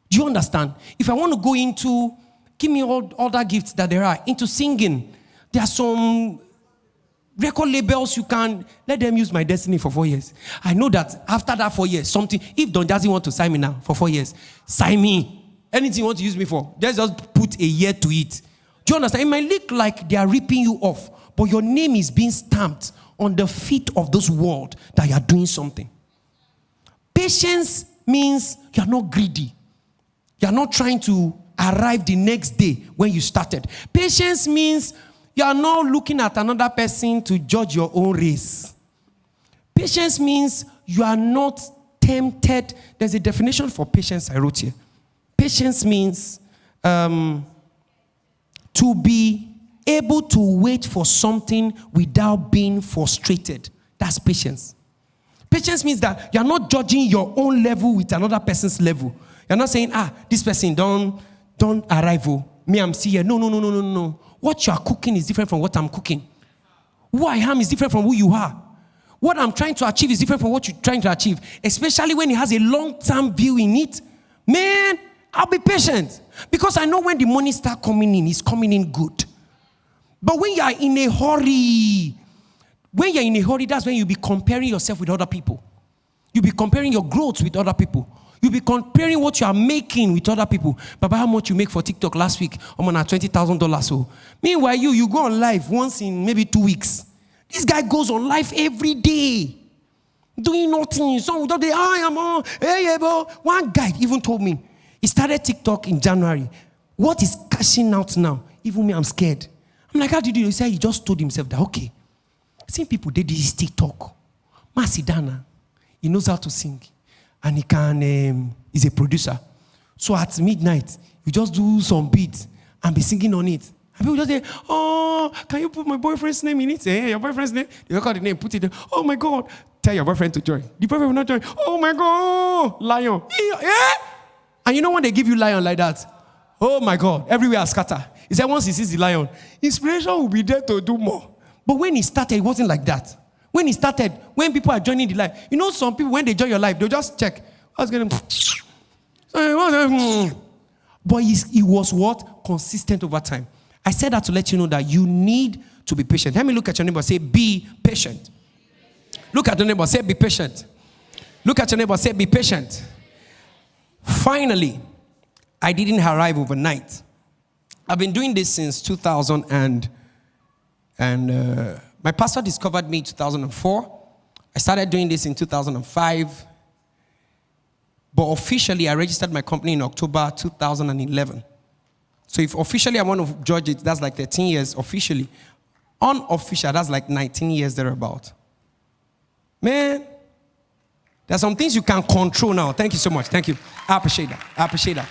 Do you understand? If I want to go into, give me all other gifts that there are, into singing, there are some record labels you can, let them use my destiny for 4 years. I know that after that 4 years, something, if Don Jazzy want to sign me now for 4 years, sign me. Anything you want to use me for, just put a year to it. Do you understand? It might look like they are ripping you off, but your name is being stamped on the feet of this world that you are doing something. Patience means you are not greedy. You are not trying to arrive the next day when you started. Patience means you are not looking at another person to judge your own race. Patience means you are not tempted. There's a definition for patience I wrote here. Patience means to be able to wait for something without being frustrated. That's patience. Patience means that you're not judging your own level with another person's level. You're not saying, this person don't arrive. Me, I'm still here. No. What you are cooking is different from what I'm cooking. Who I am is different from who you are. What I'm trying to achieve is different from what you're trying to achieve. Especially when it has a long-term view in it. Man, I'll be patient. Because I know when the money starts coming in, it's coming in good. But when you are in a hurry, that's when you'll be comparing yourself with other people. You'll be comparing your growth with other people. You'll be comparing what you are making with other people. Baba, how much you make for TikTok last week? I'm on $20,000. So, meanwhile, you go on live once in maybe 2 weeks. This guy goes on live every day, doing nothing. So I'm on. Hey, bro. One guy even told me he started TikTok in January. What is cashing out now? Even me, I'm scared. I'm like, how did you do? He said he just told himself that okay, I've seen people did this TikTok. Masidana, he knows how to sing. And he can, he's a producer. So at midnight, you just do some beats and be singing on it. And people just say, oh, can you put my boyfriend's name in it? Say, hey, your boyfriend's name. They look at the name, put it there. Oh my God. Tell your boyfriend to join. The boyfriend will not join. Oh my God. Lion. Yeah. And you know when they give you lion like that? Oh my God. Everywhere scatter. He said once he sees the lion, inspiration will be there to do more. But when he started, it wasn't like that. When he started, when people are joining the life, you know some people, when they join your life, they'll just check. I was going to... But he was what? Consistent over time. I said that to let you know that you need to be patient. Let me look at your neighbor, say, be patient. Look at your neighbor, say, be patient. Look at your neighbor, say, be patient. Finally, I didn't arrive overnight. I've been doing this since 2000 and my pastor discovered me in 2004. I started doing this in 2005. But officially, I registered my company in October 2011. So if officially I want to judge it, that's like 13 years officially. Unofficial, that's like 19 years thereabout. Man, there's some things you can control now. Thank you so much. Thank you. I appreciate that. I appreciate that.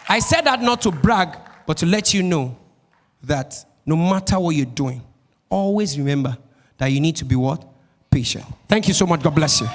I said that not to brag, but to let you know that no matter what you're doing, always remember that you need to be what? Patient. Thank you so much. God bless you.